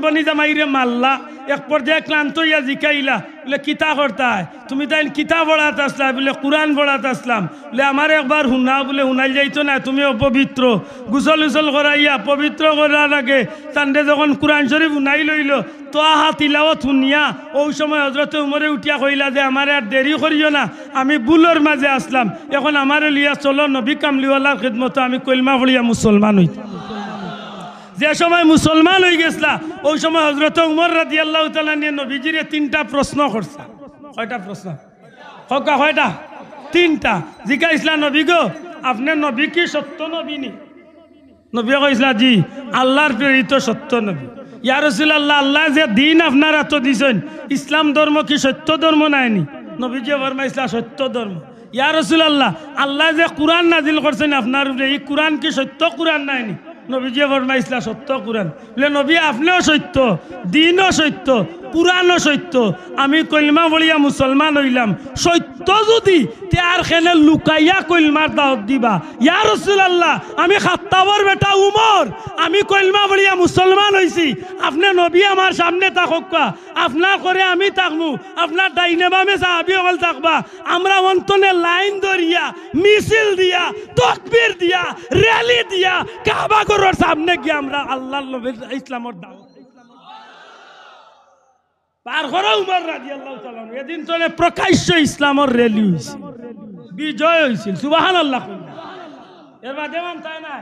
বনি জামাইরে মারলা এক পর্যায়ে ক্লান্ত হইয়া জিকাইলা বলে কিতা করতা তুমি তাই কিতা পড়াতে আসলা বলে কোরআন পড়াতে আসলাম বলে আমার একবার হুনা বলে হুনাই যাইতো না তুমি অপবিত্র গুসল উসল করাইয়া পবিত্র করার আগে তান্ডে যখন কোরআন শরীফ হুনাই লইল তো আহা তিলাওয়াত শুনিয়া ওই সময় হযরতে উমরে উঠিয়া কইলা যে আমার আর দেরি করিও না আমি বুলোর মাঝে আসলাম এখন আমার লিয়া চলো নবী কামলিওয়ালার খিদমত আমি কলমা পড়িয়া মুসলমান হইতাম যে সময় মুসলমান হয়ে গেছলা ওই সময় হযরত উমর রাদিয়াল্লাহু তাআলা নিয়ে নবীজিরে তিনটা প্রশ্ন করছে কয়টা প্রশ্ন কয়টা তিনটা জিজ্ঞাসা নবী গো আপনি নবী কি সত্য নবী নি নবী কইসলা জি আল্লাহর প্রেরিত সত্য নবী ইয়া রাসূলুল্লাহ আল্লাহ যে দিন আপনারা তো দিছেন ইসলাম ধর্ম কি সত্য ধর্ম নাইনি নবীজি ফরমাইসলা সত্য ধর্ম ইয়া রাসূলুল্লাহ আল্লাহ যে কোরআন নাজিল করছেন আপনার এই কোরআন কি সত্য কোরআন নাইনি নবীজি ফরমাইসলা সত্য কোরআন বলে নবী আপনিও সত্য দিনও সত্য পুরাণও সত্য আমি কলমা বলিয়া মুসলমান হইলাম সত্য যদি তে আর খেনে লুকাইয়া কলমার দাওয়াত দিবা ইয়া রাসূলুল্লাহ আমি খাত্তাবর বেটা উমর আমি কলমা বলিয়া মুসলমান হইছি আপনি নবী আমার সামনে থাকক আপনার করে আমি থাকমু আপনার ডাইনে বামে সাহাবী হল থাকবা আমরা অন্তনে লাইন ধরিয়া মিছিল দিয়া তাকবীর দিয়া র্যালি দিয়া কাবা ঘরের সামনে গিয়ে আমরা আল্লাহর নবীর ইসলামের দাওয়াত পার করে উমর রাদিয়াল্লাহু তাআলা এদিন চলে প্রকাশ্য ইসলামের র্যালি হইছে বিজয় হইছিল সুবহানাল্লাহ এর বাদে মান তাই না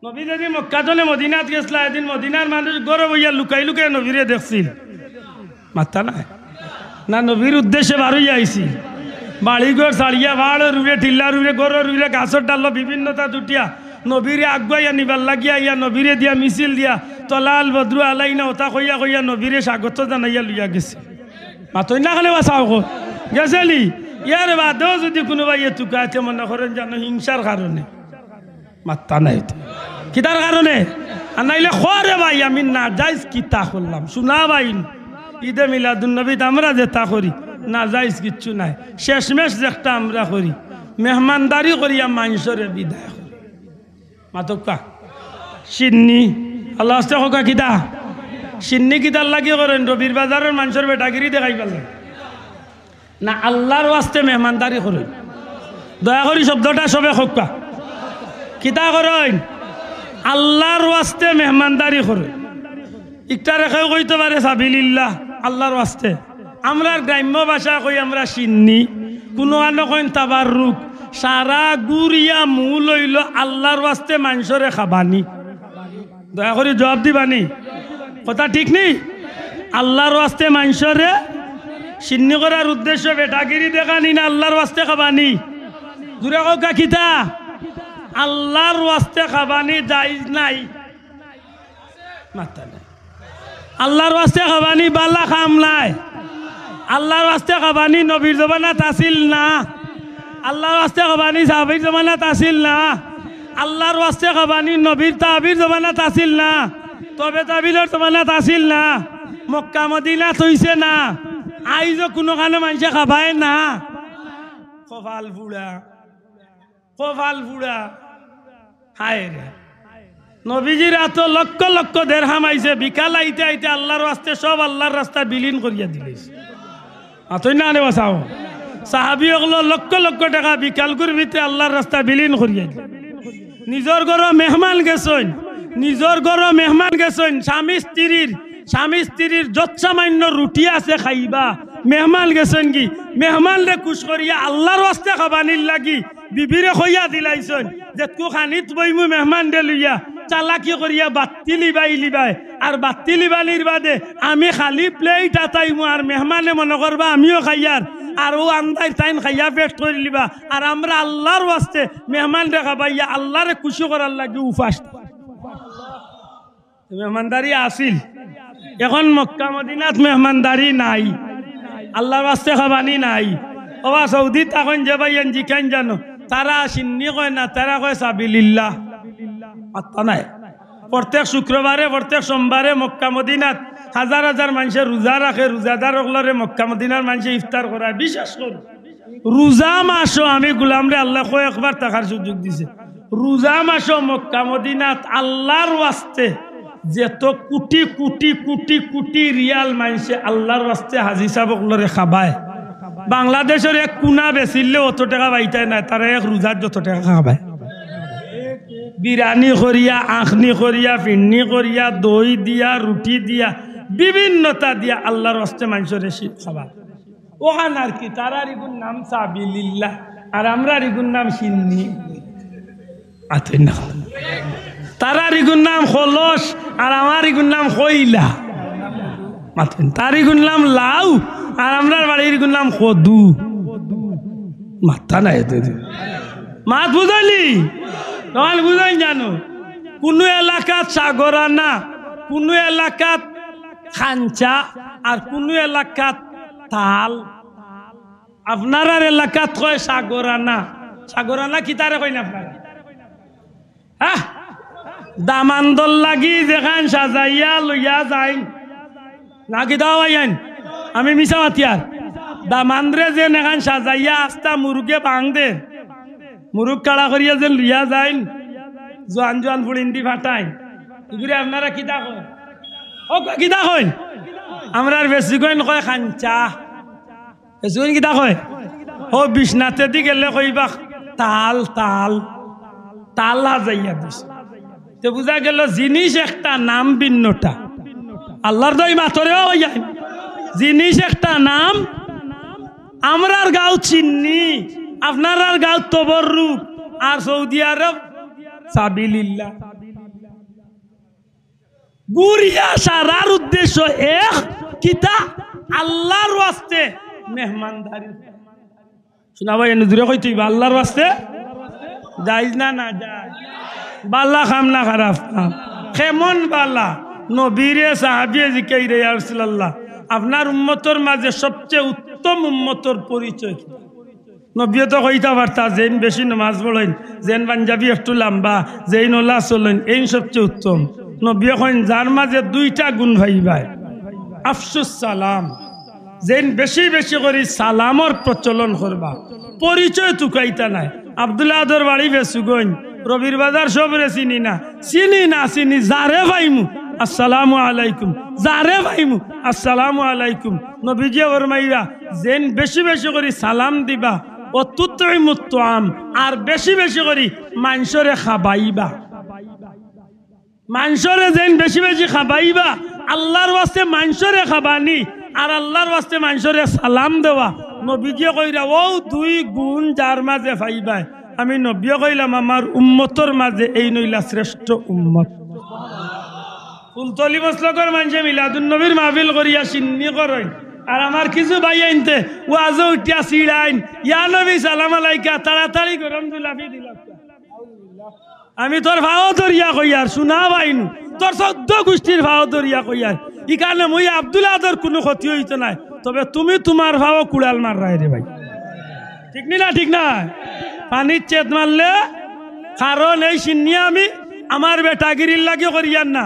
নবী যেদিন মক্কা চলে মদিনাত গেছলা এদিন মদিনার মানুষ গরব হইয়া লুকাই লুকাই নবীরে দেখছিল মাথা নাই না নবীর উদ্দেশ্যে বার হইয়া আইছি বাড়িঘর ছাড়িয়া ভাড় রুড়ে টিল্লা রুড়ে গরু রুড়ে গাছর ডাল বিভিন্নতা দুটিয়া নবীরে আগুয়াইয়া নিবার লাগিয়া ইয়া নবীরে দিয়া মিছিল দিয়া তলাল বদ্রু আলাইনা ওটা কইয়া কইয়া নবীরে স্বাগত জানাইয়া লইয়া গেছে মাতই না খালে বাঁচাও গেছেলি ইয়ার বাদেও যদি কোনোবাই এ টুকাইতে মনে করেন জানো হিংসার কারণে মাত্তা নাই কিতার কারণে আর নাইলে খরে ভাই আমি না যাইজ কিতা করলাম শোনা ভাই ঈদে মিলাদুন্নবীতে আমরা যেটা করি না যাইজ কিচ্ছু নাই শেষমেশ যেটা আমরা করি মেহমানদারি করিয়া মানুষরে বিদায় করি মাতকা সিন্নি আল্লাহ আস্তে হোকা কিতা সিন্নি কিতার লাগি করেন রবির বাজারের মানুষের বেটাগিরি দেখাই পারলেন না আল্লাহর ওয়াস্তে মেহমানদারি করেন দয়া করি শব্দটা সবে হোকা কিতা করেন আল্লাহর ওয়াস্তে মেহমানদারি করেন একটা রেখেও কইতে পারে সাবিলিল্লাহ আল্লাহর ওয়াস্তে আমরা গ্রাম্য ভাষা কই আমরা সিন্নি কোনো আনো কইন তাবাররুক সারা গুড়িয়া মূল হইল আল্লাহর ওয়াস্তে মানুষরে খাবানি দয়া করে জবাব দিবানি কথা ঠিক নেই আল্লাহর ওয়াস্তে মানুষরে সিন্নি করার উদ্দেশ্য বেটাগিরি দেখানি না আল্লাহর ওয়াস্তে খাবানি দূরে কা কিতা আল্লাহর ওয়াস্তে খাবানি জায়েজ নাই মাথা নাই আল্লাহর ওয়াস্তে খাবানি বালা খাম নাই আল্লাহর ওয়াস্তে খাবানি নবীর জমানাত আসিল না আল্লাহর ওয়াস্তে খাবানি সাহাবীর জমানাত আসিল না আল্লাহর ওয়াস্তে খাবানি নবীর তাবির জমানাত আসিল না তবে তাবিলের জমানাত আসিল না মক্কা মদিনাত হইছে না আইজও কোনো কানে মানুষে খাবায় না কপাল ফুড়া হায় রে নবীজির এত লক্ষ লক্ষ দেড়হাম আইছে বিকাল আইতে আইতে আল্লাহর ওয়াস্তে সব আল্লাহর রাস্তা বিলীন করিয়া দিলেছে আতই না আনে বাসাও সাহাবি ওগুলো লক্ষ লক্ষ টাকা বিকাল করবিতে আল্লাহর রাস্তা বিলীন করিয়া দিল নিজর ঘর মেহমান গেছেন স্বামী স্ত্রীর যত সামান্য রুটি আছে খাইবা মেহমান গেছেন কি মেহমান রে খুশ করিয়া আল্লাহর ওয়াস্তে খাবানির লাগি বিবিরে খইয়া দিলাইছেন যে তু খানিত বইমু মেহমান দে লইয়া চালাকি করিয়া বাত্তি লিবাই আর বাত্তি লিবানির বাদে আমি খালি প্লেট আতাইমু আর মেহমানে মনে করবা আমিও খাইয়ার আর ও আন্দাই টাইম খাইয়া পেট করে লিবা আর আমরা আল্লাহর ওয়াস্তে মেহমান রে খাবাইয়া আল্লাহরে খুশি করার লাগি উপাস মেহমানদারি আসিল এখন মক্কা মদিনাত মেহমানদারি নাই আল্লাহর ওয়াস্তে খাবানি নাই ওবা সৌদিত এখন যে ভাইয়ান জিখান জানো তারা সিন্নি কয় না, তারা কয় সাবিলিল্লাহ। আত্মা নাই। প্রত্যেক শুক্রবারে প্রত্যেক সোমবারে মক্কা মদিনাত হাজার হাজার মানুষের রোজা রাখে, রোজাদার ওগুলোরে মক্কা মদিনার মানুষে ইফতার করায়। বিশেষ করে রোজা মাসও আমি গোলামরে আল্লাহ কয়েকবার টাকার সুযোগ দিছে। রোজা মাসও মক্কা মদিনাত আল্লাহর ওয়াস্তে যেত কোটি কোটি কোটি কোটি রিয়াল মানুষে আল্লাহর ওয়াস্তে হাজি সাহেব ওগুলোরে খাবায়। বাংলাদেশের এক কোনা বেচিলে অত টাকা পাইতাই নাই, তারা এক রোজার যত টাকা খাবায়। বিরিয়ানি করিয়া, আখনি করিয়া, ফিন্নি করিয়া, দই দিয়া, রুটি দিয়া, বিভিন্নতা দিয়া আল্লাহর হস্তে মানুষের খাবা। ওখান আর কি তারার ইগুন নাম সাবিলিল্লাহ, আর আমরা ইগুন নাম সিন্নি। আতেন না তারার ইগুন নাম খলস, আর আমার ইগুন নাম কইলা। মাতেন তার ইগুন নাম লাউ, আর আমরার বাড়ির ইগুন নাম কদু। মাথা নাই মাত বুঝাইলি তখন বুঝাই জানো। কোনো এলাকাত সাগরানা, কোনো এলাকাত খাঞ্চা, আর কোনো এলাকাত তাল। আপনার এলাকাত কয় সাগরানা। সাগরানা কি তারে কই না আপনারা? হ্যাঁ, দামান্দল লাগি যেখান সাজাইয়া লইয়া যাই না কি দাও আইন আমি মিশা মাতিয়ার দামান্দ্রে যে এখান সাজাইয়া আস্তা মুরুগে বাং দে, মুরুগ কাড়া করিয়া যে লইয়া যাইন, জোয়ান জোয়ান ফুড়িন্দি ফাটাইন, এগুলি আপনারা কিতা কয়? ও কিতা কয়? আমরা বেশি কইন কয় খাঞ্চা। বেশি কইন কিতা কয়? ও বিছনাতে দি গেলে কইবা তাল তাল তাল হাজাইয়া দিস। তো বুঝা গেল জিনিস একটা, নাম ভিন্নটা। আল্লাহর দই মাতরেও হইয়াই জিনিস একটা, নাম। আমরার গাঁও চিন্নি, আপনার গাঁও তবরুক, আর সৌদি আরব সাবিলিল্লাহ। গুরিয়া সারার উদ্দেশ্য এক, কিতা আল্লাহর ওয়াস্তে মেহমানদারি। শোনা ভাই এনে দূরে কই তুই আল্লাহর ওয়াস্তে যাইজ না না যায়। বাল্লা খাম না খারাপ খাম, কেমন বাল্লা নবীরে সাহাবিয়ে জিকাই রে ইয়া রাসূলুল্লাহ, আপনার উম্মতর মাঝে সবচেয়ে উত্তম উম্মতর পরিচয় কি? নবী তো কইতা পারতা যেন বেশি নামাজ পড়েন, যেন পাঞ্জাবি একটু লম্বা, যেন ওলা চলেন, এই সবচেয়ে উত্তম। নবী কইন যার মাঝে দুইটা গুণ ভাইবাই, আফসুস সালাম, যেন বেশি বেশি করে সালামর প্রচলন করবা। পরিচয় তুকাইতা নাই। আব্দুল্লাহ আদর বাড়ি বেসুগইন, রবির বাজার সবরে চিনি না, চিনি না চিনি, যারে ভাইমু আসসালামু আলাইকুম, যারে ভাইমু আসসালামু আলাইকুম। নবীজি ফরমাইয়া যেন বেশি বেশি করে সালাম দিবা, ও তুতইমুত তুআম, আর বেশি বেশি করে মাংসরে খাবাইবা। মাংসরে যেন বেশি বেশি খাবাইবা, আল্লাহর ওয়াস্তে মাংসরে খাবানি, আর আল্লাহর ওয়াস্তে মাংসরে সালাম দেওয়া। নবীজি কইরা ও দুই গুণ যার মাঝে পাইবা, আমি নবী কইলাম আমার উম্মতর মাঝে এই নইলা শ্রেষ্ঠ উম্মত। ফুলতলি মসলকর মানুষে মিলাদুন নবীর মাহফিল করিয়া সিন্নি করেন, আর আমার কিছু ভাই আনতে ওয়াজও উঠিয়া সিড়াইন, ইয়া নবী সালাম আলাইকা, তাড়াতাড়ি গরম জুলাফি দিলাম। আমি তোর ভাও ধরিয়া কইয়ার শোনা পাইনু, তোর 14 গোষ্ঠীর ভাও ধরিয়া কইয়ার, ই কারণে মই আব্দুল আদর কোনো ক্ষতি হইতো নাই, তবে তুমি তোমার ভাও কুড়াল মার রায় রে ভাই। ঠিক না? ঠিক না? পানির চেত মারলে, কারণ এই সিন্নি আমি আমার বেটাগিরির লাগে করিয়ার না,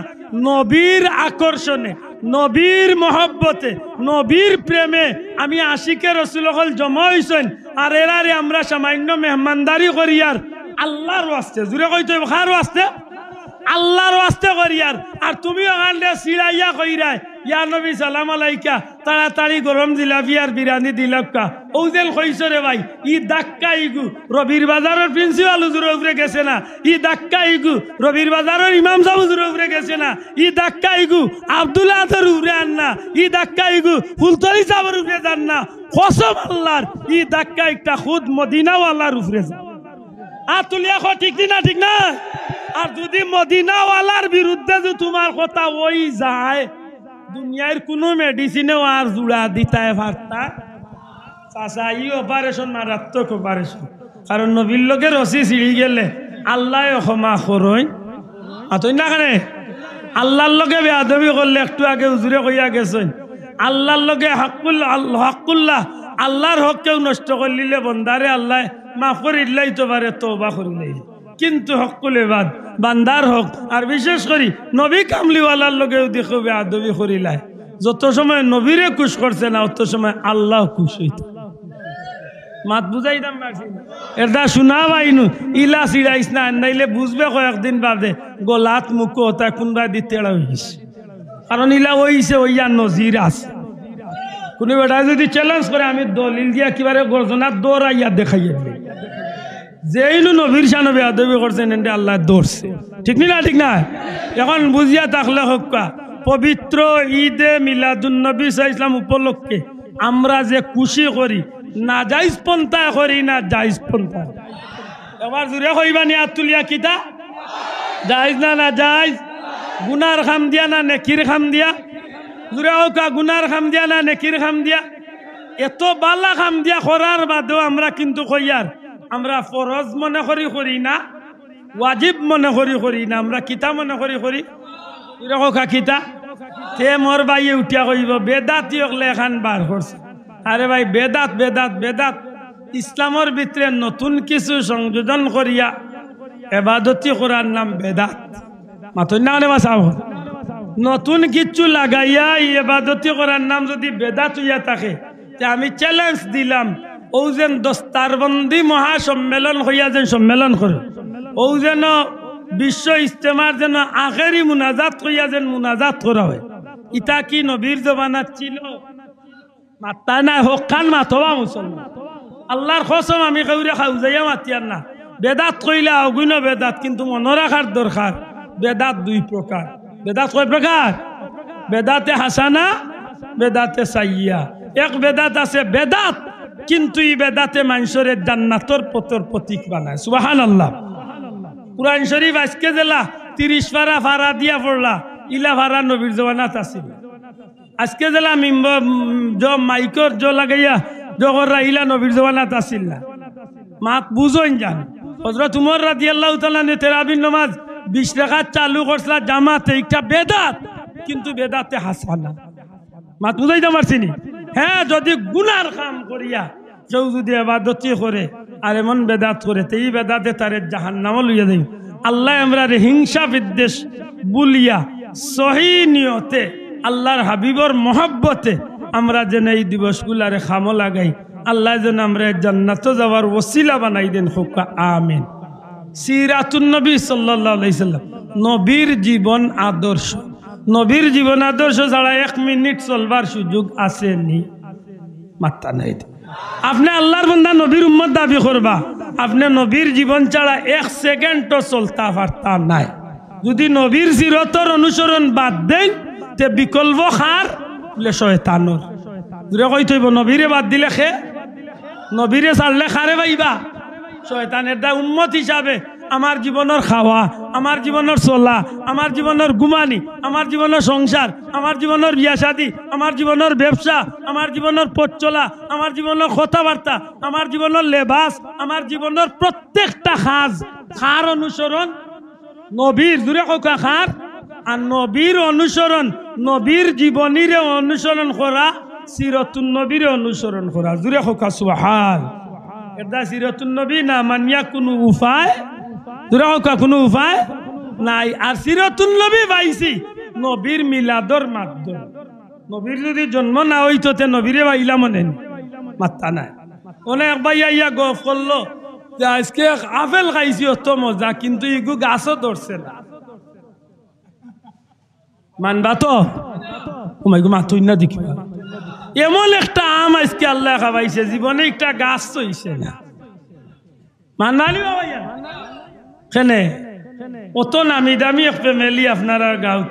নবীর আকর্ষণে, নবীর মহব্বতে, নবীর প্রেমে আমি আশিকে রসুল হল জমা হইছেন, আর এরারে আমরা সামান্য মেহমানদারি করিয়ার আল্লাহর ওয়াস্তে, জুড়ে কইতে খার ওয়াস্তে, আল্লাহর ওয়াস্তে করিয়ার। আর তুমি ওখানে সিড়াইয়া কইরাই ইয়া নবী সালাম আলাইকা, তাড়াতাড়ি গরম জিলাপি আর বিরিয়ানি দিলাক্কা। ওজেল কইছ রে ভাই, ই দাক্কা ইগু রবির বাজারের প্রিন্সিপাল হুজুরের উপরে গেছে না, ই দাক্কা ইগু রবির বাজারের ইমাম সাহেব হুজুরের উপরে গেছে না, ই দাক্কা ইগু আব্দুল আদর উপরে আন না, ই দাক্কা ইগু ফুলতলি সাহেবের উপরে যান না, কসম আল্লাহর, ই দাক্কা একটা খুদ মদিনাওয়ালার উপরে যান। আর তুলিয়া কো ঠিক না? ঠিক না? আর যদি মদিনাওয়ালার বিরুদ্ধে যে তোমার কথা ওই যায়, দুনিয়ার কোনো মেডিসিনেও আর জোড়া দিতায় পারতা চাচা, ই অপারেশন মারাত্মক অপারেশন। কারণ নবীর লোকে রসি ছিঁড়ি গেলে আল্লাহ ক্ষমা করই, আতই না কানে আল্লাহর লোকে বেয়াদবি করলে একটু আগে হুজুরে কইয়া গেছেন, আল্লাহর লগে হকুল্লাহ আল্লাহর হক কেউ নষ্ট করলিলে বন্দারে আল্লাহ মাফ করিলাই তো পারে তওবা করিলাই কিন্তু হকুল এবাদ বান্দার হক আর বিশেষ করে নবী কামলিওয়ালার লগেও দেখো বেআদবি করিলাই যত সময় নবীরে খুশ করছে না অত সময় আল্লাহ খুশ হইত মাত বুঝাইতাম এটা শোনা পাইনু ইলা চিড়াইস না নাইলে বুঝবে কয়েকদিন বাদে গলাত মুখ হতা কোনবা দিতে হইস কারণ ইলা ওইছে ওইয়া নজির আছে কোনো বেটা যদি চ্যালেঞ্জ করে আমি দলিল দিয়া কিবারে গর্জনা দৌড়াইয়া দেখাইয়া দিই যেইনু নবীর শানে বেয়াদবি করছেন এন্ডে আল্লাহ দৌড়ছে ঠিক না ঠিক না এখন বুঝিয়া থাকলে হক্কা পবিত্র ঈদে মিলাদুন্নবী সাল্লাল্লাহু আলাইহি ওয়াসাল্লাম উপলক্ষে আমরা যে খুশি করি না জায়েজ পন্থা করি না জায়েজ পন্থা এবার জুড়ে কইবানি হাত তুলিয়া কিতা জায়েজ না জায়েজ গুনার খাম দিয়া না নেকির খাম দিয়া জুড়ে হোকা গুনার খাম দিয়া না নেকির খাম দিয়া এত বালা খাম দিয়া করার বাদেও আমরা কিন্তু কইয়ার আমরা ফরজ মনে করি না ওয়াজিব মনে করি না আমরা কিতা মনে করি হোকা কিতা তে মোর ভাইয়ে উঠিয়া কইব বেদাতি হকলে এখান বার করছে আরে ভাই বেদাত বেদাত বেদাত ইসলামের ভিতরে নতুন কিছু সংযোজন করিয়া এবাদতি করার নাম বেদাত মাতন না বাসাব নতুন কিছু লাগাইয়া এবাদতি করার নাম যদি বেদাত হইয়া থাকে তে আমি চ্যালেঞ্জ দিলাম ও যেন দস্তারবন্দি মহাসম্মেলন হইয়া যেন সম্মেলন করে ও যেন বিশ্ব ইজতেমার যেন আখেরি মুনাজাত হইয়া যেন মুনাজাত করা হয় ইটা কি নবীর জমানাত ছিল মাতা না হোক খান মাতবা মুসলমান আল্লাহর কসম আমি কাউরে খাউজাইয়া মাতিয়ার না বেদাত কইলে অগুণ বেদাত কিন্তু মনে রাখার দরকার বেদাত দুই প্রকার বেদাত কয় প্রকার বেদাতে হাসানা বেদাতে সাইয়া এক বেদাত আছে বেদাত কিন্তু এই বেদাতে মানুষের জান্নাতর পথর প্রতীক বানায় সুবহানাল্লাহ কুরআন শরীফ আজকে জেলা 30 পারা ফারা দিয়া পড়লা ইলা ফারা নবীর জমানাত আছিল আজকে জেলা মাইকর লাগাইয়া জগররা ইলা নবীর জমানাত আসিল না মাত বুঝইন যান হযরত উমর রাদিয়াল্লাহু তাআলা নে তারাবির নামাজ 20 রাকাত চালু করছলা জামাতে একটা বেদাত কিন্তু বেদাতে হাসানা মাত বুঝাইতে পারছিনি হ্যাঁ যদি গুনার কাম করিয়া কেউ যদি ইবাদতি করে আর এমন বেদাত করে এই বেদাতে তারে জাহান্নামে লইয়া দেই আল্লাহ আমরারে হিংসা বিদ্বেষ বুলিয়া সহি নিয়তে আল্লাহর হাবিবর মহব্বতে আমরা যেন এই দিবসগুলারে খামো লাগাই আল্লাহ যেন আমরা জান্নাত যাওয়ার ওসিলা বানাই দেন হোকা আমিন সিরাতুন নবী সাল্লাল্লাহু আলাইহি সাল্লাম নবীর জীবন আদর্শ নবীর জীবন আদর্শ ছাড়া 1 মিনিট চলবার সুযোগ আছে নি মাত্তা নাই আপনি আল্লাহর বান্দা নবীর উম্মত দাবি করবা আপনি নবীর জীবন ছাড়া 1 সেকেন্ডও চলতা পারতা নাই যদি নবীর সিরতর অনুসরণ বাদ দেন তে বিকল্প খার বলে শয়তানর দূরে কই থইব নবীরে বাদ দিলে খে নবীরে ছাড়লে খারে পাইবা শয়তানের দা উম্মত হিসাবে আমার জীবনের খাওয়া আমার জীবনের চলা আমার জীবনের ঘুমানি আমার জীবনের সংসার আমার জীবনের বিয়া শাদী আমার জীবনের ব্যবসা আমার জীবনের পথ চলা আমার জীবনের কথাবার্তা আমার জীবনের লেবাস আমার জীবনের প্রত্যেকটা খার অনুসরণ নবীর দূরে কোকা খার আর নবীর অনুসরণ নবীর জীবনীর অনুসরণ করা সিরাতুন নবীর অনুসরণ করা জুরে কোকা সুবহান এটা সিরাতুন নবী না মানিয়া কোনো উপায় জুরে কোকা কোনো উপায় নাই আর সিরাতুন নবী পাইছি নবীর মিলাদর মাধ্যম নবীর যদি জন্ম না হইতো তে নবীরে পাইলা মনে মাত্তা নাই অনেক ভাইয়া ইয়া গফ করলো যে আজকে আপেল খাইছি অত মজা কিন্তু ইগু গাছও ধরছে না মানবা তো ওমাইগো মাতুই না দেখিবা এমন একটা আম আজকে আল্লাহ খাওয়াইছে জীবনে একটা গাছ চইছে না মানবানি বাবাইয়া কেনে অত নামি দামি এক ফ্যামিলি আপনার গাঁও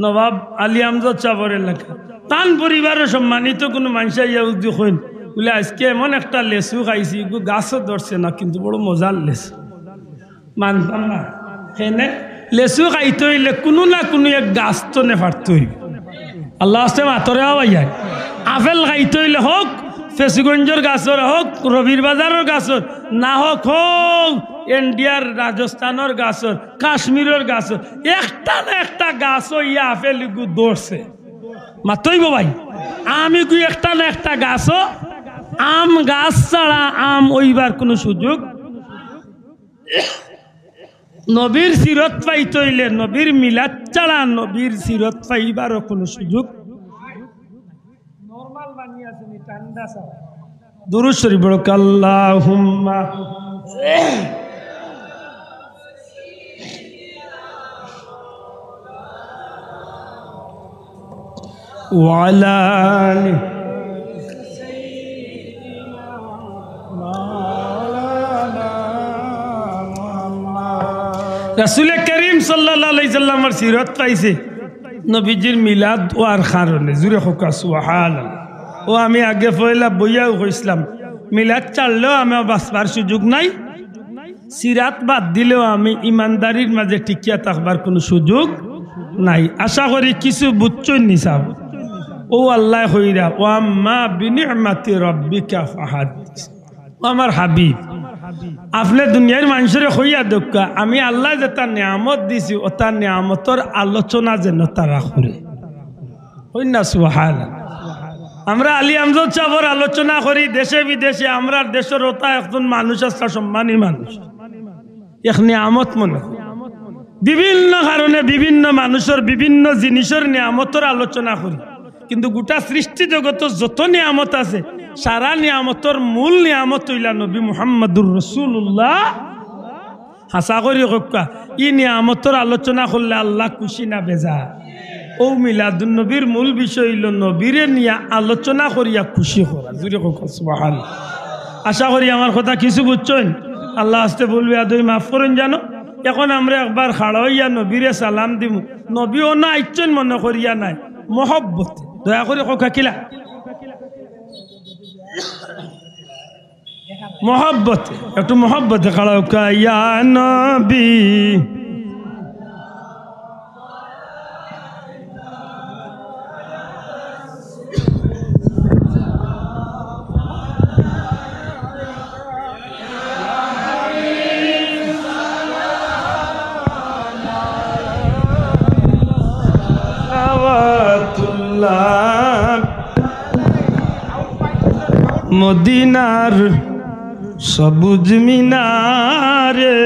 নবাব আলী আমজদ সাবরের লেখা তান পরিবারের সম্মানিত কোনো মানুষ ইয়া উদ্যোগ হইন বলে আজকে এমন একটা লেসু খাইছি এগু গাছও ধরছে না কিন্তু বড় মজার লেসু মানতাম না কেনে লেসু খাইতে হইলে কোনো না কোনো এক গাছ তো নেফারতে হইবে আল্লাহ আসতে মাতরে হওয়াই আপেল খাইতে হইলে হোক ফেসিগঞ্জের গাছর হোক রবির বাজারের গাছর না হোক হোক ইন্ডিয়ার রাজস্থানের গাছর কাশ্মীরের গাছর একটা না একটা গাছও ইয়া আপেল এগু ধরছে মাতইব ভাই আমি কি একটা না একটা গাছও আম গাছ ছাড়া আম ওইবার কোনো সুযোগ নবীর সিরত পাইতে হইলে নবীর মিলাদ ছাড়া নবীর সিরত পাইবারও কোনো সুযোগ নরমাল বানিয়ে আছে ঠান্ডা ছাড়া দুরূদ শরীফ পড়ো আল্লাহুম্মা ওয়ালা রাসূল করিম সাল্লাল্লাহু আলাইহি সাল্লামের সিরত পাইছে নবীজির মিলাদ ওয়ার কারণে জুরে হোকা সুবহানাল্লাহ ও আমি আগে পয়লা বইয়াও কইছিলাম মিলাদ চাললেও আমি বাঁচবার সুযোগ নাই সিরাত বাদ দিলেও আমি ইমানদারির মাঝে টিকিয়া থাকবার কোনো সুযোগ নাই আশা করি কিছু বুঝছই নিসাব ও আল্লাহ হইরা ও আম্মা বিনিআমাতি রাব্বিকা ফাহাদিস ও আমার হাবিব আপনি দুনিয়ার মানুষের হইয়া দক্কা আমি আল্লাহ যে তার নিয়ামত দিছি ও তার নিয়ামতর আলোচনা যেন তারা করে হই না সুবহানাল্লাহ আমরা আলী আমজদ সাহেবের আলোচনা করি দেশে বিদেশে আমরা দেশের ওটা একজন মানুষ আছে সম্মানী মানুষ এক নিয়ামত মনে বিভিন্ন কারণে বিভিন্ন মানুষের বিভিন্ন জিনিসের নিয়ামতের আলোচনা করি কিন্তু গোটা সৃষ্টি জগত যত নিয়ামত আছে সারা নিয়ামতর মূল নিয়ামত হইলা নবী মুহাম্মদুর রাসূলুল্লাহ হাসা করি কক্কা ই নিয়ামতর আলোচনা করলে আল্লাহ খুশি না বেজা ও মিলাদুন নবীর মূল বিষয় হইল নবীরে নিয়া আলোচনা করিয়া খুশি করা জুড়ে কক্কা সুবহানাল্লাহ আশা করি আমার কথা কিছু বুঝছেন আল্লাহ আস্তে বলবে আদই মাফ করেন জানো এখন আমরা একবার খাড়া হইয়া নবীরে সালাম দিম নবীও না আইচ্ছেন মনে করিয়া নাই মহব্বত দয়া করে কক্কা কিলা মোহব্বতে একটু মোহব্বতে খাড়াও ইয়া নবী মদিনার সবুজ মিনারে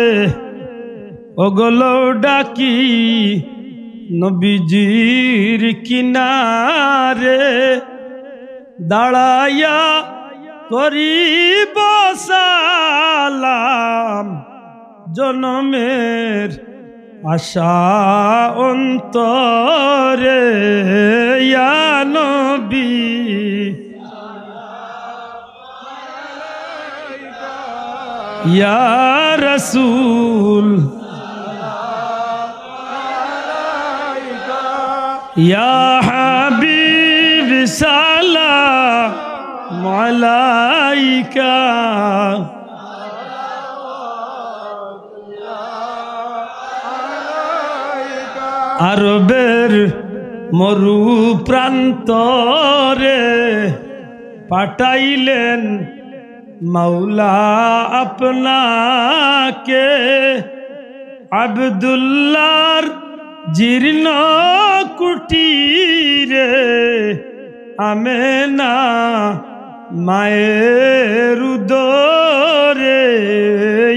ওগলো ডাকি নবীজির কিনারে দাঁড়াইয়া করিব সালাম জনমের আশা অন্তরে ইয়া নবী ইয়া রাসূল ইয়া হাবিব সালাম আলাইকা আরবের মরু প্রান্তরে পাঠাইলেন মৌলা আপনাকে আব্দুল্লাহর জীর্ণ কুটিরে আমেনা মায়ের উদরে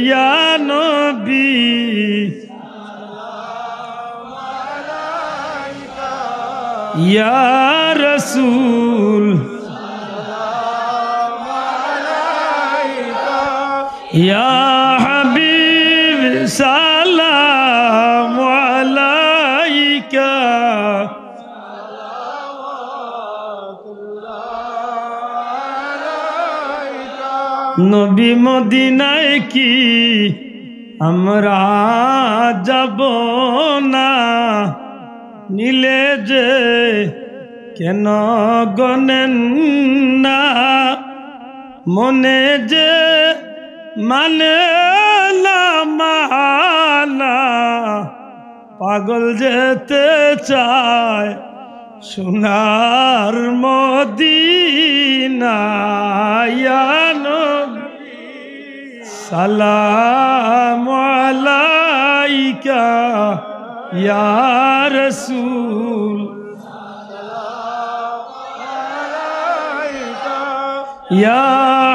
ইয়া নবী ইয়া রাসূল ইয়া হাবিব সালাম আলাইকা নবী মদিনায় কি আমরা যাব না নিলে যে কেন গনেন না মনে যে মানে না মানা পাগল যেতে চায় সোনার মদিনা ইয়া নবী সালাম আলাইকা ইয়া রাসূল ইয়া